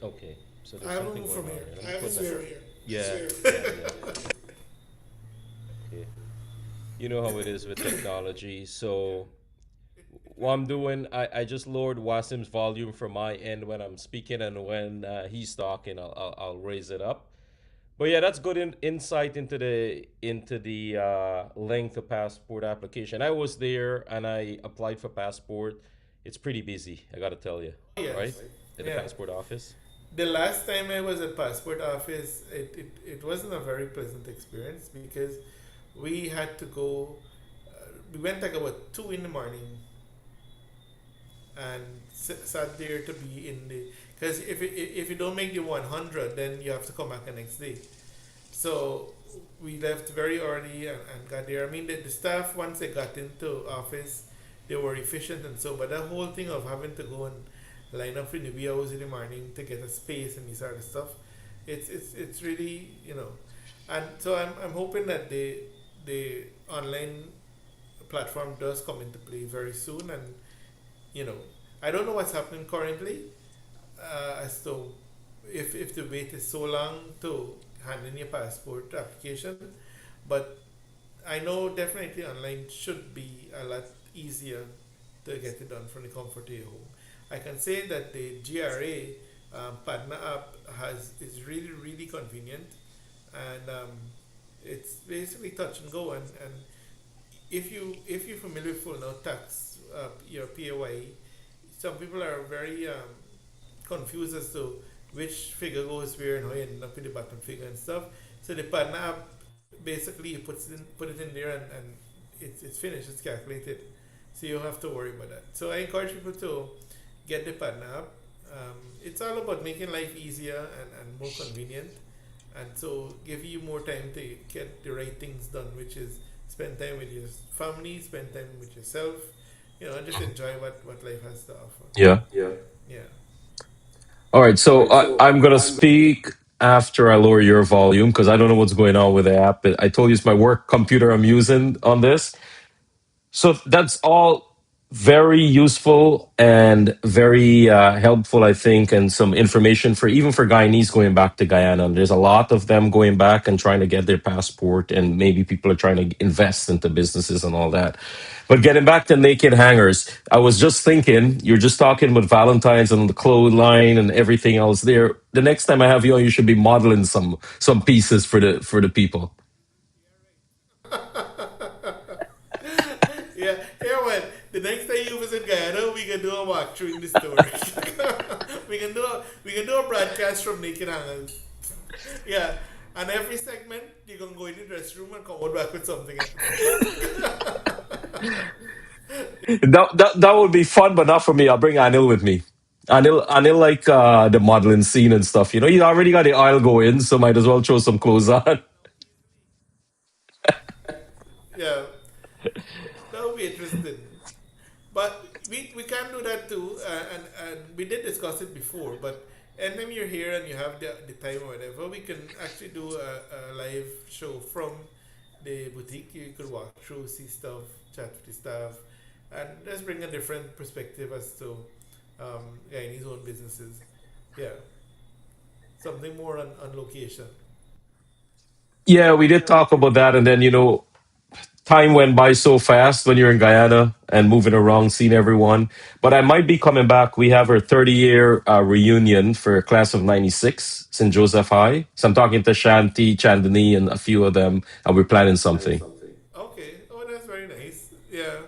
Okay. So I there's haven't something moved going from on here. here. Let I me haven't put moved that. from here. Yeah. Yeah. Yeah. Okay. You know how it is with technology. So what I'm doing, I just lowered Wasim's volume from my end when I'm speaking, and when he's talking, I'll raise it up. But yeah, that's good insight into the length of passport application. I was there and I applied for passport. It's pretty busy, I gotta tell you, right? Yes. At the Yeah. passport office. The last time I was at passport office, it wasn't a very pleasant experience because we had to go. We went like about 2 in the morning and sat there to be in the, because if you don't make the 100, then you have to come back the next day. So we left very early and got there. I mean, the staff, once they got into office, they were efficient and so, but that whole thing of having to go and line up in the wee hours in the morning to get a space and this sort of stuff, it's really, and so I'm hoping that the online platform does come into play very soon, and you know I don't know what's happening currently as to if the wait is so long to hand in your passport application, but I know definitely online should be a lot easier to get it done from the comfort of your home. I can say that the GRA partner app is really convenient, and it's basically touch and go. And if you're familiar with full now tax, your PAYE, some people are very confused as to which figure goes where and how you end up with the bottom figure and stuff. So the partner app basically put it in there, and it's finished, it's calculated. So you don't have to worry about that. So I encourage people to get the partner app. It's all about making life easier and more convenient, and so give you more time to get the right things done, which is spend time with your family, spend time with yourself, and just enjoy what life has to offer. Yeah. Yeah. All right. So I'm gonna speak after I lower your volume because I don't know what's going on with the app. I told you it's my work computer I'm using on this. So that's all very useful and very helpful, I think, and some information for even for Guyanese going back to Guyana. There's a lot of them going back and trying to get their passport, and maybe people are trying to invest into businesses and all that. But getting back to naked hangers, I was just thinking, you're just talking about Valentine's and the clothesline and everything else there. The next time I have you on, you should be modeling some pieces for the people. Yeah, yeah. Well, the next time you visit Guyana, we can do a walkthrough in the store. we can do a broadcast from Naked Hangers. Yeah, and every segment you can go in the dressing room and come out back with something else. That would be fun, but not for me. I'll bring Anil with me. Anil like the modeling scene and stuff. He already got the oil going, so might as well throw some clothes on. Yeah, that would be interesting. But we can do that too, and we did discuss it before. But anytime you're here and you have the time or whatever, we can actually do a live show from the boutique. You could walk through, see stuff, chat with the staff, and just bring a different perspective as to Guyanese own businesses. Yeah, something more on location. Yeah, we did talk about that, and then time went by so fast when you're in Guyana and moving around, seeing everyone. But I might be coming back. We have our 30-year reunion for class of '96, St. Joseph High. So I'm talking to Shanti, Chandani, and a few of them, and we're planning something. Okay. Oh, that's very nice. Yeah.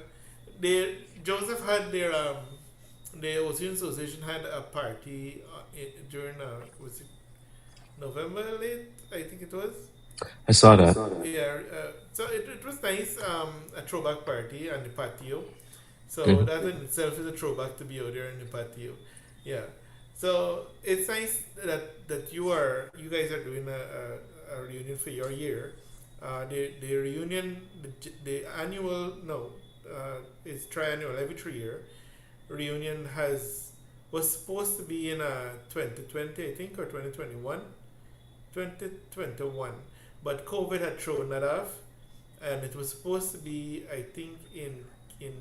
They Joseph had the Ocean Association had a party during was it November late? I think it was. I saw that. Yeah. So it was nice. A throwback party on the patio. So Mhm. that in itself is a throwback to be out there in the patio. Yeah. So it's nice that you guys are doing a reunion for your year. The reunion, the annual, no, it's triannual every 3 year. Reunion was supposed to be in 2020, I think, or 2021. 2021. But COVID had thrown that off, and it was supposed to be, I think, in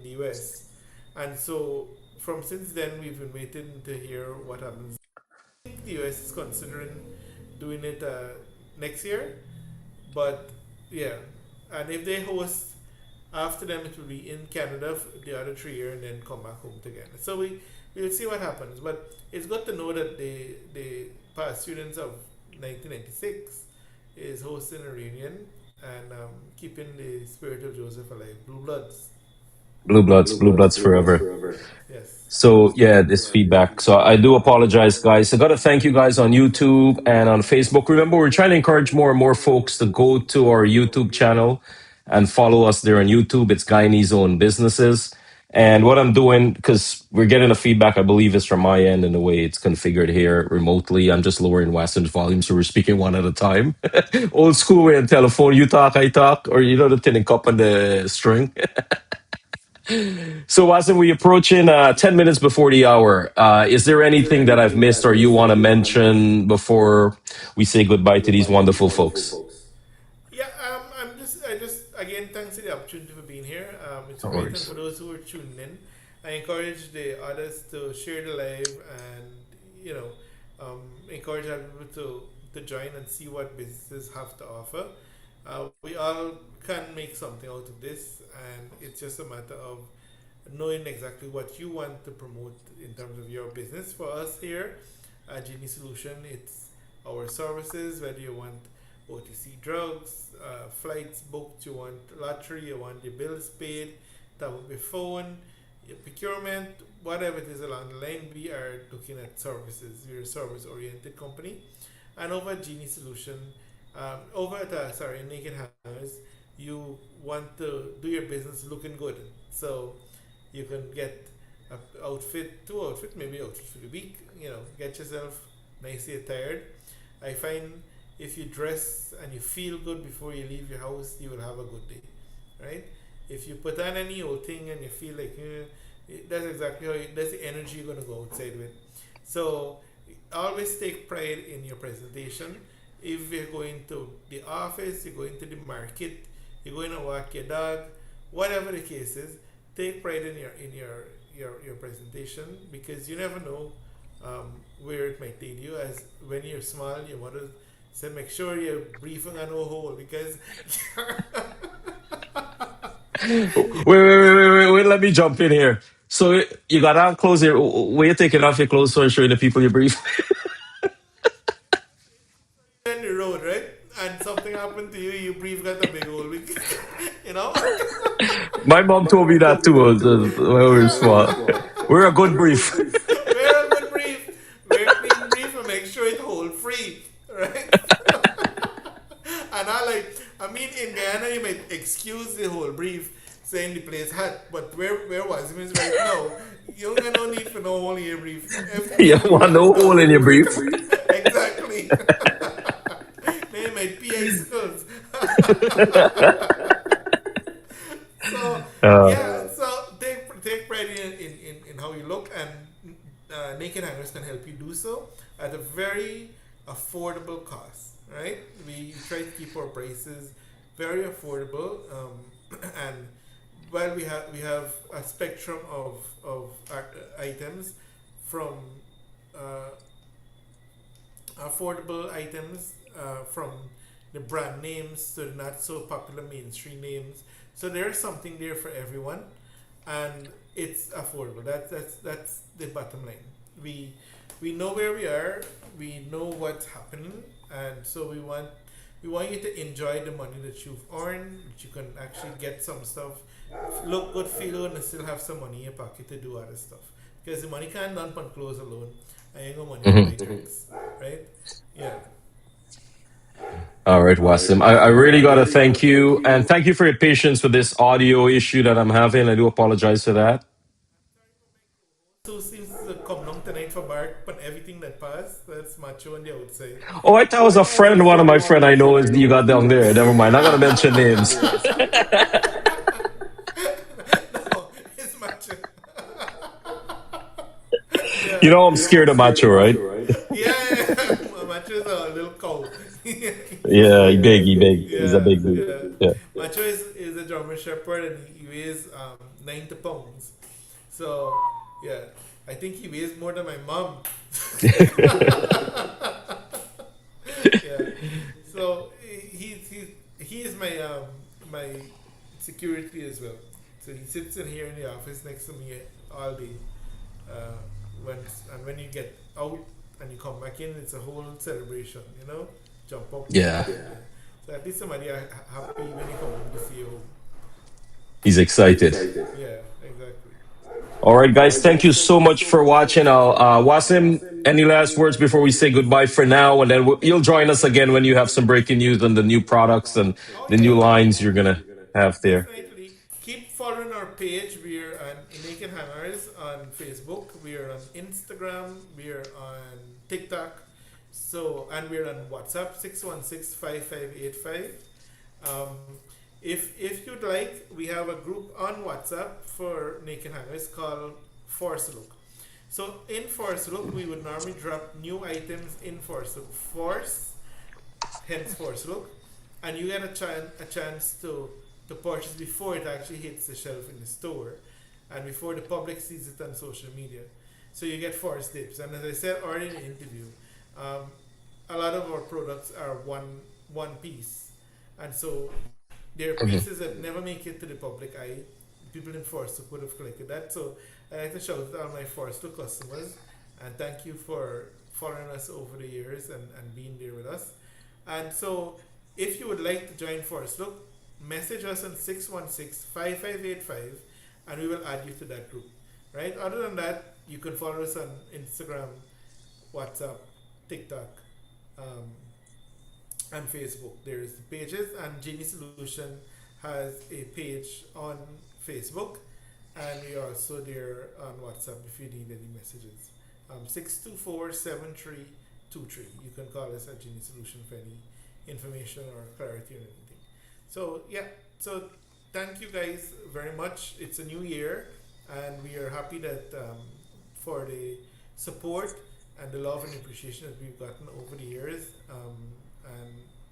the US. And so from since then, we've been waiting to hear what happens. I think the US is considering doing it next year, but yeah. And if they host after them, it will be in Canada the other 3 year and then come back home together. So we'll see what happens. But it's good to know that the past students of 1996 is hosting a reunion and keeping the spirit of Joseph alive. Blue Bloods. Blue Bloods forever. Yes. So yeah, this feedback. So I do apologize, guys. I got to thank you guys on YouTube and on Facebook. Remember, we're trying to encourage more and more folks to go to our YouTube channel and follow us there on YouTube. It's Guyanese Own Businesses. And what I'm doing, because we're getting a feedback, I believe is from my end and the way it's configured here remotely. I'm just lowering Wasim's volume so we're speaking one at a time. Old school way on telephone, you talk, I talk, or the tinning cup on the string. So, Wasim, we approaching 10 minutes before the hour. Is there anything that I've missed or you want to mention before we say goodbye to these wonderful folks? Yeah, I just again thanks for the opportunity for being here. It's No great, and worries. for those who are tuning in, I encourage the others to share the live and you know, encourage other people to join and see what businesses have to offer. We all can make something out of this, and it's just a matter of knowing exactly what you want to promote in terms of your business. For us here at Genie Solution, it's our services, whether you want OTC drugs, flights booked, you want lottery, you want your bills paid, top up your phone, your procurement, whatever it is along the line, we are looking at services. We're a service oriented company. And over at Genie Solution, over at Naked Hangers, you want to do your business looking good. So you can get a outfit, two outfit, maybe outfit for the week. Get yourself nicely attired. I find if you dress and you feel good before you leave your house, you will have a good day, right? If you put on any old thing and you feel like that's exactly that's the energy you're gonna go outside with. So always take pride in your presentation. If you're going to the office, you're going to the market, you're going to walk your dog, whatever the case is, take pride in your presentation, because you never know where it might lead you. As when you're small, your mother said, make sure you're briefing on no hole, because Wait, let me jump in here. So you got on clothes here. Where you taking off your clothes so showing the people you brief? you're in the road, right? And something happened to you, your brief got a big hole. you know? My mom told me that too. When we were small. We're a good brief. Wear a good brief, wear a clean brief, and make sure it hold free, right? And I mean, in Guyana, you might excuse the whole brief saying the place hot, but where Wazim is right now, you don't got no need for no hole in your brief. Everything You should be want well no hole done. in your brief? Exactly. They might PA skills. So Uh, yeah, so take pride in can help you do so at a very affordable cost, right? We try to keep our prices very affordable, and while we have a spectrum of items from uh, affordable items from the brand names to the not so popular mainstream names. So there's something there for everyone, and it's affordable. That's the bottom line. We we know where we are. We know what's happening, and so we want you to enjoy the money that you've earned. That you can actually get some stuff, look good, feel good, and still have some money in your pocket to do other stuff. Because the money can't done on clothes alone. I ain't got money to buy drinks, right? Yeah. All right, Wasim. I really got to thank you. And thank you for your patience with this audio issue that I'm having. I do apologize for that. So seems to come down tonight for Bark, but everything that passed, that's macho on the outside. Oh, I thought it was a friend. One of my friend I know is you got down there. Never mind. I'm not going to mention names. No, it's macho. You Yeah. know, I'm scared of Macho, right? Yeah, yeah. Macho is a little cow. Yeah, he big. He's a Yeah, big dude. yeah. Yeah. Macho is a German Shepherd and he weighs 90 pounds. So, yeah, I think he weighs more than my mom. Yeah. So he is my security as well. So he sits in here in the office next to me all day. Uh, when you get out and you come back in, it's a whole celebration. Jump up. Yeah. Yeah. So at least somebody are happy when you come home to see you home. He's excited. Yeah, exactly. All right, guys. Thank you so much for watching. Wasim, any last words before we say goodbye for now? And then you'll join us again when you have some breaking news on the new products and Oh the new yeah, lines you're going to have there. definitely. Keep following our page. We're on Naked Hangers on Facebook. We're on Instagram. We're on TikTok. So and we're on WhatsApp 616-5585. Um, if you'd like, we have a group on WhatsApp for Naked Hangers called Force Look. So in Force Look, we would normally drop new items in Force Look. Hence Force Look, and you get a chance to purchase before it actually hits the shelf in the store, and before the public sees it on social media. So you get first dips. And as I said already in the interview, um, a lot of our products are one piece, and so they're Mhm. pieces that never make it to the public eye. People in Forstock would have collected that. So I like to shout out all my Forstock customers and thank you for following us over the years and being there with us. And so if you would like to join Forstock, message us on 616-5585 and we will add you to that group. Right? Other than that, you can follow us on Instagram, WhatsApp, TikTok, um, and Facebook. There's pages, and Genie Solution has a page on Facebook, and we are also there on WhatsApp if you need any messages. 624-7323. You can call us at Genie Solution for any information or clarity or anything. So yeah, so thank you guys very much. It's a new year, and we are happy that for the support and the love and appreciation that we've gotten over the years. And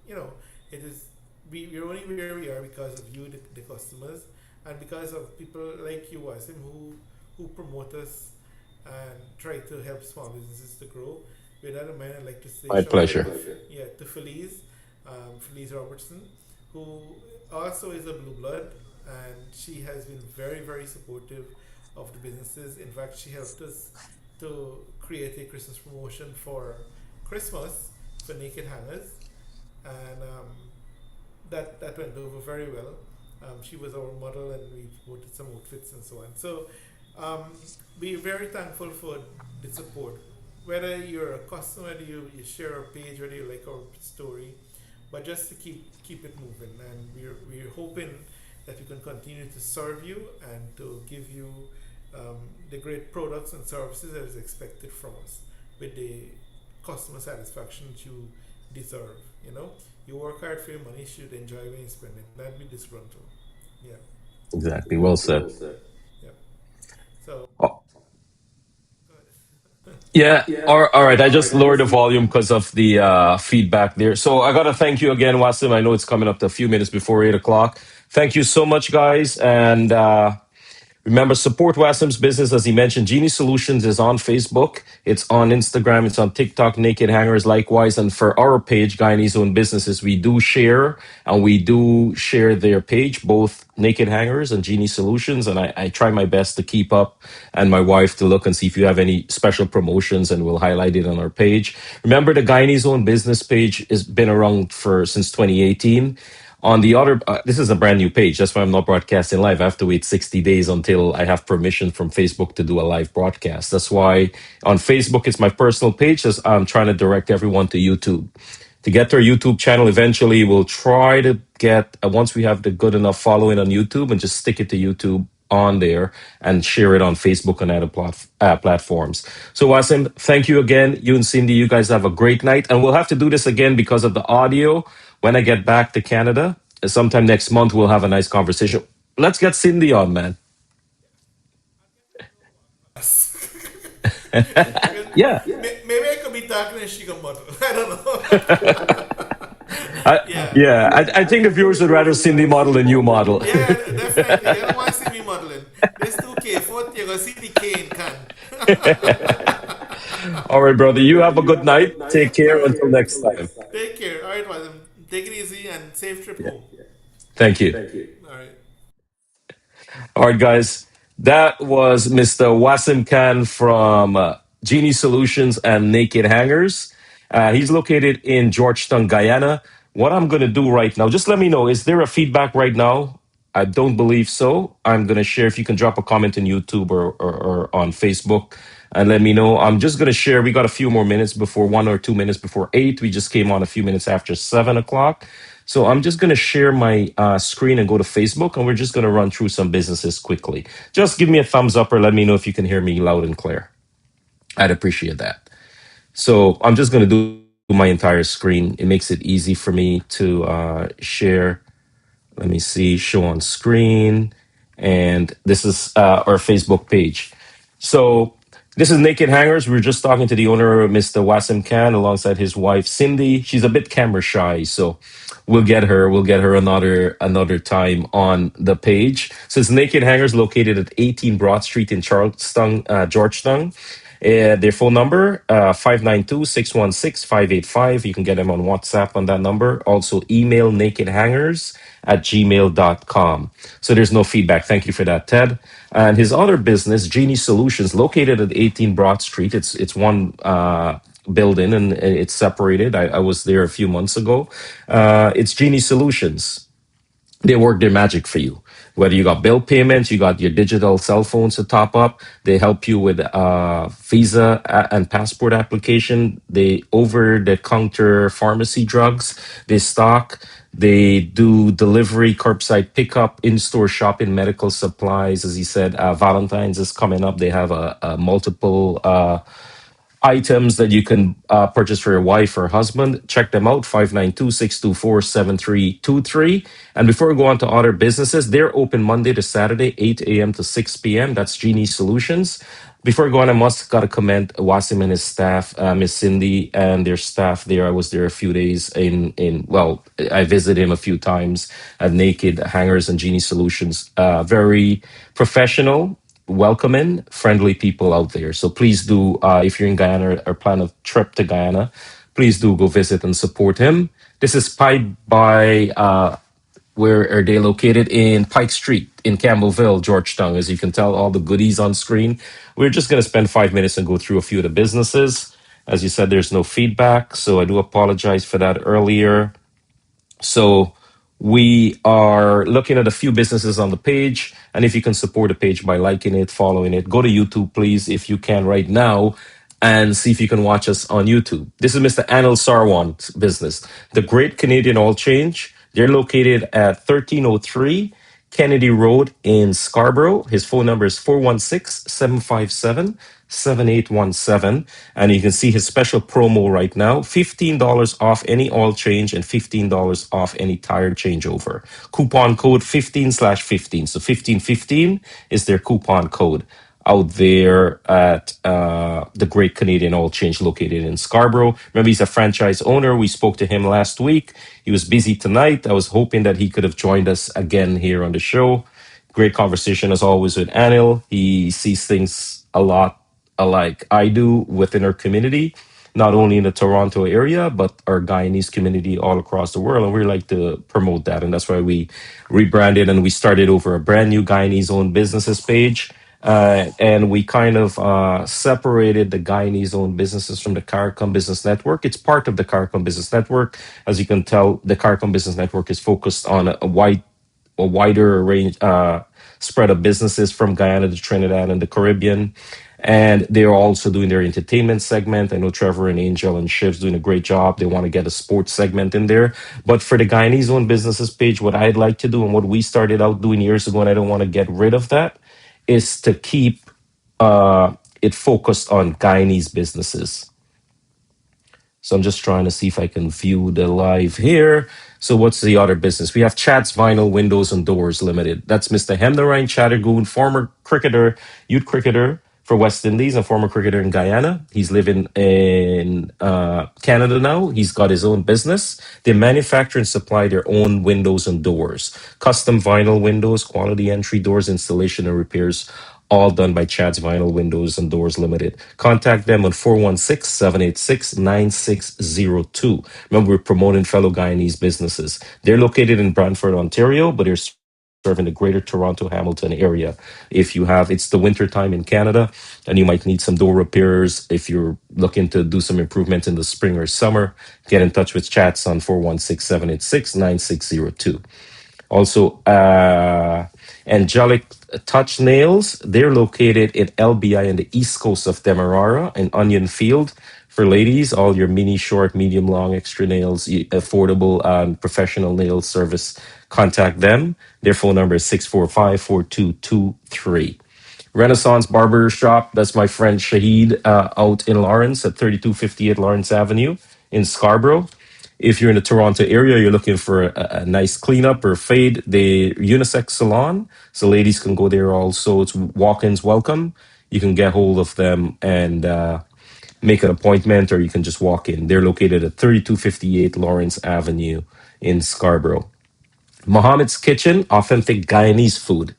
you know, it is we're only where we are because of you, the customers, and because of people like you, Wasim, who promote us and try to help small businesses to grow. With that in mind, I'd like to say My shout out, pleasure. yeah, to Felice Robertson, who also is a blue blood, and she has been very, very supportive of the businesses. In fact, she helped us to create a Christmas promotion for Christmas for Naked Hangers, and that went over very well. She was our model, and we voted some outfits and so on. So we're very thankful for the support. Whether you're a customer, whether you share our page, whether you like our story, but just to keep it moving, and we're hoping that we can continue to serve you and to give you the great products and services that is expected from us with the customer satisfaction that you deserve. You work hard for your money, you should enjoy when you spend it. Not be disgruntled. Yeah, Exactly. Well said. yeah. So Oh, go ahead. Yeah. All right. I just lowered the volume because of the feedback there. So I got to thank you again, Wasim. I know it's coming up to a few minutes before 8 o'clock. Thank you so much, guys. And remember, support Wasim's business. As he mentioned, Genie Solutions is on Facebook. It's on Instagram. It's on TikTok, Naked Hangers likewise. And for our page, Guyanese Own Businesses, we do share and we do share their page, both Naked Hangers and Genie Solutions. And I try my best to keep up and my wife to look and see if you have any special promotions and we'll highlight it on our page. Remember, the Guyanese Own Business page has been around for since 2018. On the other, this is a brand new page. That's why I'm not broadcasting live. I have to wait 60 days until I have permission from Facebook to do a live broadcast. That's why on Facebook, it's my personal page. As I'm trying to direct everyone to YouTube. To get to our YouTube channel, eventually we'll try to get, once we have the good enough following on YouTube and just stick it to YouTube on there and share it on Facebook and other platforms. So Wasim, thank you again. You and Cindy, you guys have a great night. And we'll have to do this again because of the audio when I get back to Canada. Sometime next month, we'll have a nice conversation. Let's get Cindy on, man. Yes. Yeah. Maybe I could be talking and she can bottle. I don't know. I, Yeah. yeah, I think the viewers would rather Cindy model than you model. Yeah, definitely. You don't want to see me modeling. There's 2K, 40, you're going to see the K in can. All right, brother. You have a good night. Take care. Until next time. Take care. All right, Wazim. Take it easy and safe trip home. Thank you. All right. All right, guys. That was Mr. Wasim Khan from Genie Solutions and Naked Hangers. He's located in Georgetown, Guyana. What I'm going to do right now, just let me know, is there a feedback right now? I don't believe so. I'm going to share if you can drop a comment on YouTube or on Facebook and let me know. I'm just going to share. We got a few more minutes before 1 or 2 minutes before 8. We just came on a few minutes after 7 o'clock. So I'm just going to share my screen and go to Facebook, and we're just going to run through some businesses quickly. Just give me a thumbs up or let me know if you can hear me loud and clear. I'd appreciate that. So I'm just going to do my entire screen. It makes it easy for me to share. Let me see, show on screen. And this is our Facebook page. So this is Naked Hangers. We were just talking to the owner, Mr. Wasim Khan, alongside his wife, Cindy. She's a bit camera shy, so we'll get her. We'll get her another time on the page. So it's Naked Hangers located at 18 Broad Street in Charleston, Georgetown. Their phone number, 592 You can get them on WhatsApp on that number. Also, email nakedhangers@gmail.com. So there's no feedback. Thank you for that, Ted. And his other business, Genie Solutions, located at 18 Broad Street. It's one building and it's separated. I was there a few months ago. It's Genie Solutions. They work their magic for you. Whether you got bill payments, you got your digital cell phones to top up, they help you with visa and passport application. They over the counter pharmacy drugs. They stock. They do delivery, curbside pickup, in-store shopping, medical supplies. As he said, Valentine's is coming up. They have a multiple items that you can purchase for your wife or husband. Check them out, 592-624-7323. And before we go on to other businesses, they're open Monday to Saturday, 8 a.m. to 6 p.m. That's Genie Solutions. Before we go on, I must got to commend Wasim and his staff, Miss Cindy and their staff there. I was there a few days well, I visited him a few times at Naked Hangers and Genie Solutions. Very professional, welcoming, friendly people out there. So please do, if you're in Guyana or plan a trip to Guyana, please do go visit and support him. This is Pied by, where are they located? In Pike Street in Campbellville, Georgetown. As you can tell, all the goodies on screen. We're just going to spend 5 minutes and go through a few of the businesses. As you said, there's no feedback, so I do apologize for that earlier. So we are looking at a few businesses on the page. And if you can support the page by liking it, following it, go to YouTube, please, if you can right now, and see if you can watch us on YouTube. This is Mr. Anil Sarwan's business, The Great Canadian Oil Change. They're located at 1303 Kennedy Road in Scarborough. His phone number is 416-757-7817. And you can see his special promo right now, $15 off any oil change and $15 off any tire changeover. Coupon code 15/15. So 1515 is their coupon code. out there at the Great Canadian Oil Change located in Scarborough. Remember, he's a franchise owner. We spoke to him last week. He was busy tonight. I was hoping that he could have joined us again here on the show. Great conversation as always with Anil. He sees things a lot alike I do within our community, not only in the Toronto area, but our Guyanese community all across the world. And we like to promote that. And that's why we rebranded and we started over a brand new Guyanese owned businesses page. And we kind of separated the Guyanese owned businesses from the CARICOM Business Network. It's part of the CARICOM Business Network. As you can tell, the CARICOM Business Network is focused on a wider range spread of businesses from Guyana to Trinidad and the Caribbean. And they're also doing their entertainment segment. I know Trevor and Angel and Shiv's doing a great job. They want to get a sports segment in there. But for the Guyanese owned businesses page, what I'd like to do and what we started out doing years ago, and I don't want to get rid of that, is to keep it focused on Guyanese businesses. So I'm just trying to see if I can view the live here. So what's the other business? We have Chad's Vinyl Windows and Doors Limited. That's Mr. Hemnarine Chattergoon, former cricketer, youth cricketer for West Indies and former cricketer in Guyana. He's living in Canada now. He's got his own business. They manufacture and supply their own windows and doors. Custom vinyl windows, quality entry doors, installation and repairs, all done by Chad's Vinyl Windows and Doors Limited. Contact them on 416-786-9602. Remember, we're promoting fellow Guyanese businesses. They're located in Brantford, Ontario, but they're serving the greater Toronto Hamilton area. If you have, it's the winter time in Canada, and you might need some door repairs. If you're looking to do some improvements in the spring or summer, get in touch with Chats on 416-786-9602. Also, Angelic Touch Nails, they're located in LBI in the east coast of Demerara in Onion Field. For ladies, all your mini, short, medium, long, extra nails, affordable professional nail service, contact them. Their phone number is 645-4223. Renaissance Barber Shop, that's my friend Shahid out in Lawrence at 3258 Lawrence Avenue in Scarborough. If you're in the Toronto area, you're looking for a nice cleanup or fade, the unisex salon. So ladies can go there also. It's walk-ins welcome. You can get hold of them and make an appointment, or you can just walk in. They're located at 3258 Lawrence Avenue in Scarborough. Mohammed's Kitchen, authentic Guyanese food.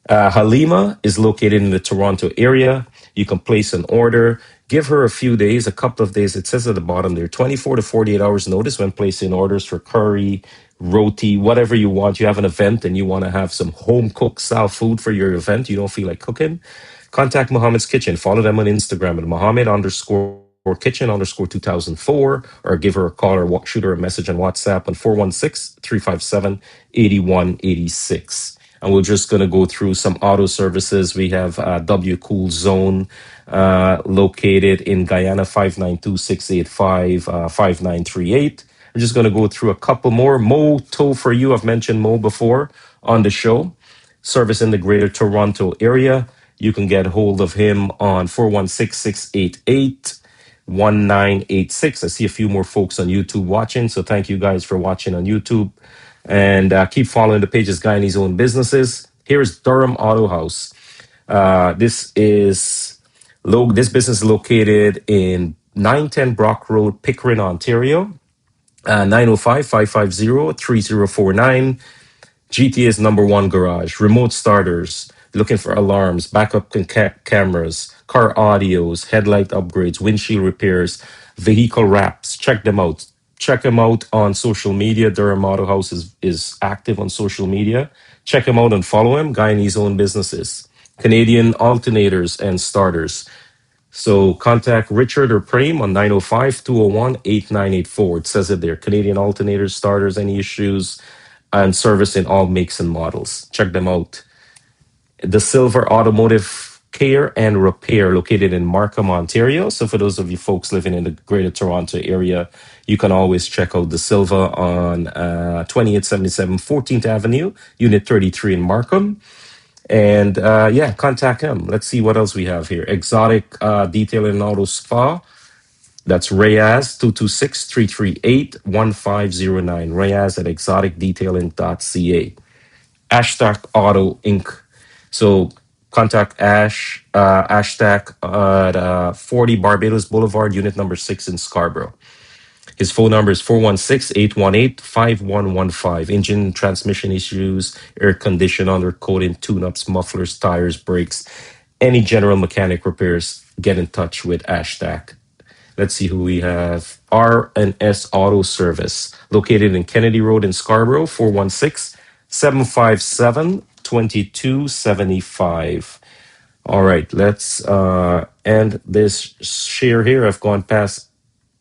Halima is located in the Toronto area. You can place an order. Give her a few days, a couple of days. It says at the bottom there, 24 to 48 hours notice when placing orders for curry, roti, whatever you want. You have an event and you want to have some home cooked style food for your event. You don't feel like cooking. Contact Mohammed's Kitchen. Follow them on Instagram at Mohammed_kitchen_2004, or give her a call or shoot her a message on WhatsApp on 416-357-8186. And we're just going to go through some auto services. We have W Cool Zone located in Guyana, 592-685-5938. I'm just going to go through a couple more. Mo Tow for You. I've mentioned Mo before on the show. Service in the greater Toronto area. You can get hold of him on 416-688-1986. I see a few more folks on YouTube watching, so thank you guys for watching on YouTube. And keep following the pages, Guyanese own businesses. Here's Durham Auto House. This business is located in 910 Brock Road, Pickering, Ontario. 905-550-3049. GTA's number one garage. Remote starters, looking for alarms, backup cameras, car audios, headlight upgrades, windshield repairs, vehicle wraps. Check them out. Check them out on social media. Durham Auto House is active on social media. Check him out and follow him. Guyanese own businesses. Canadian alternators and starters. So contact Richard or Prem on 905-201-8984. It says it there. Canadian alternators, starters, any issues, and service in all makes and models. Check them out. The Silver Automotive Care and Repair, located in Markham, Ontario. So for those of you folks living in the greater Toronto area, you can always check out the Silva on 2877 14th Avenue, Unit 33 in Markham. And contact him. Let's see what else we have here. Exotic Detailing and Auto Spa. That's Reyes 226-338-1509. Reyes at exoticdetailing.ca. Ashtak Auto Inc. So Contact Ashtak at 40 Barbados Boulevard, unit number 6 in Scarborough. His phone number is 416-818-5115. Engine and transmission issues, air condition, undercoating, tune-ups, mufflers, tires, brakes, any general mechanic repairs, get in touch with Ashtak. Let's see who we have. R&S Auto Service, located in Kennedy Road in Scarborough, 416-757-2275. All right, let's end this share here. I've gone past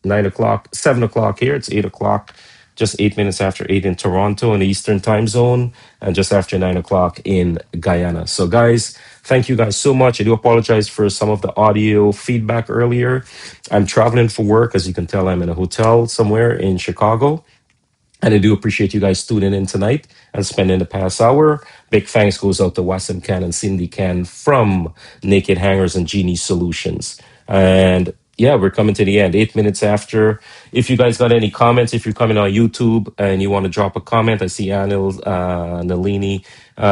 9 o'clock, 7 o'clock here. It's 8 o'clock, just 8 minutes after 8 in Toronto in the Eastern time zone, and just after 9 o'clock in Guyana. So, guys, thank you guys so much. I do apologize for some of the audio feedback earlier. I'm traveling for work. As you can tell, I'm in a hotel somewhere in Chicago. And I do appreciate you guys tuning in tonight and spending the past hour. Big thanks goes out to Wasim Khan and Cindy Khan from Naked Hangers and Genie Solutions. And yeah, we're coming to the end. 8 minutes after. If you guys got any comments, if you're coming on YouTube and you want to drop a comment, I see Anil Nalini.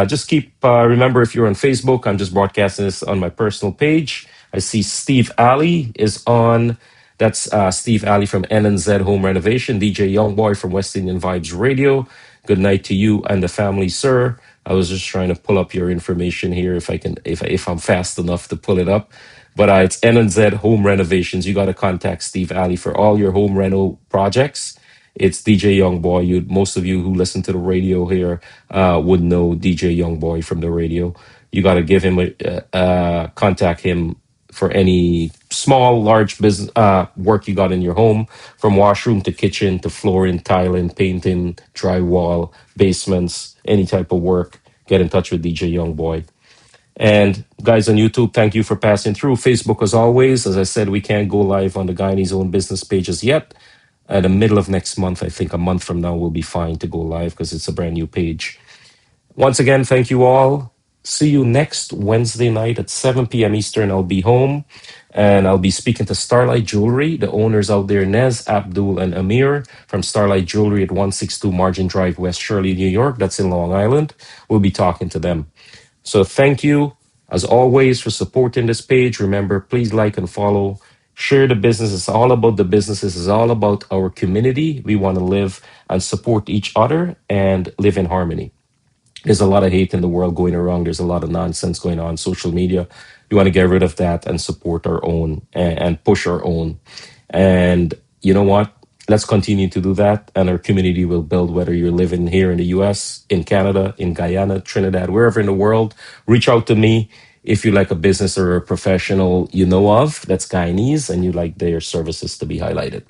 Just keep, remember, if you're on Facebook, I'm just broadcasting this on my personal page. I see Steve Alley is on. That's Steve Alley from NNZ Home Renovation, DJ Youngboy from West Indian Vibes Radio. Good night to you and the family, sir. I was just trying to pull up your information here if I can, if I'm fast enough to pull it up. But it's NNZ Home Renovations. You got to contact Steve Alley for all your home reno projects. It's DJ Youngboy. You, most of you who listen to the radio here would know DJ Youngboy from the radio. You got to give him contact him for any small, large business work you got in your home, from washroom to kitchen to flooring, tiling, painting, drywall, basements, any type of work. Get in touch with DJ Youngboy. And guys on YouTube, thank you for passing through. Facebook, as always, as I said, we can't go live on the Guyanese own business pages yet. At the middle of next month, I think a month from now, we'll be fine to go live because it's a brand new page. Once again, thank you all. See you next Wednesday night at 7 p.m. Eastern. I'll be home and I'll be speaking to Starlight Jewelry, the owners out there, Nez, Abdul, and Amir from Starlight Jewelry at 162 Margin Drive, West Shirley, New York. That's in Long Island. We'll be talking to them. So thank you, as always, for supporting this page. Remember, please like and follow. Share the business. It's all about the businesses. It's all about our community. We want to live and support each other and live in harmony. There's a lot of hate in the world going around. There's a lot of nonsense going on social media. We want to get rid of that and support our own and push our own. And you know what? Let's continue to do that, and our community will build. Whether you're living here in the US, in Canada, in Guyana, Trinidad, wherever in the world, reach out to me if you like a business or a professional you know of that's Guyanese and you like their services to be highlighted.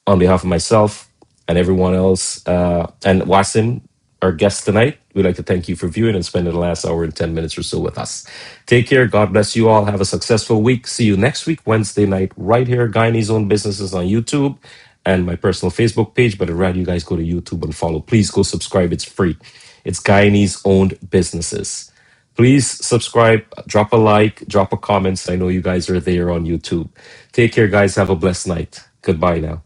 On behalf of myself and everyone else, and Wasim, our guest tonight, we'd like to thank you for viewing and spending the last hour and 10 minutes or so with us. Take care. God bless you all. Have a successful week. See you next week, Wednesday night, right here. Guyanese Own Businesses on YouTube and my personal Facebook page. But I'd rather you guys go to YouTube and follow. Please go subscribe. It's free. It's Guyanese Owned Businesses. Please subscribe, drop a like, drop a comment. I know you guys are there on YouTube. Take care, guys. Have a blessed night. Goodbye now.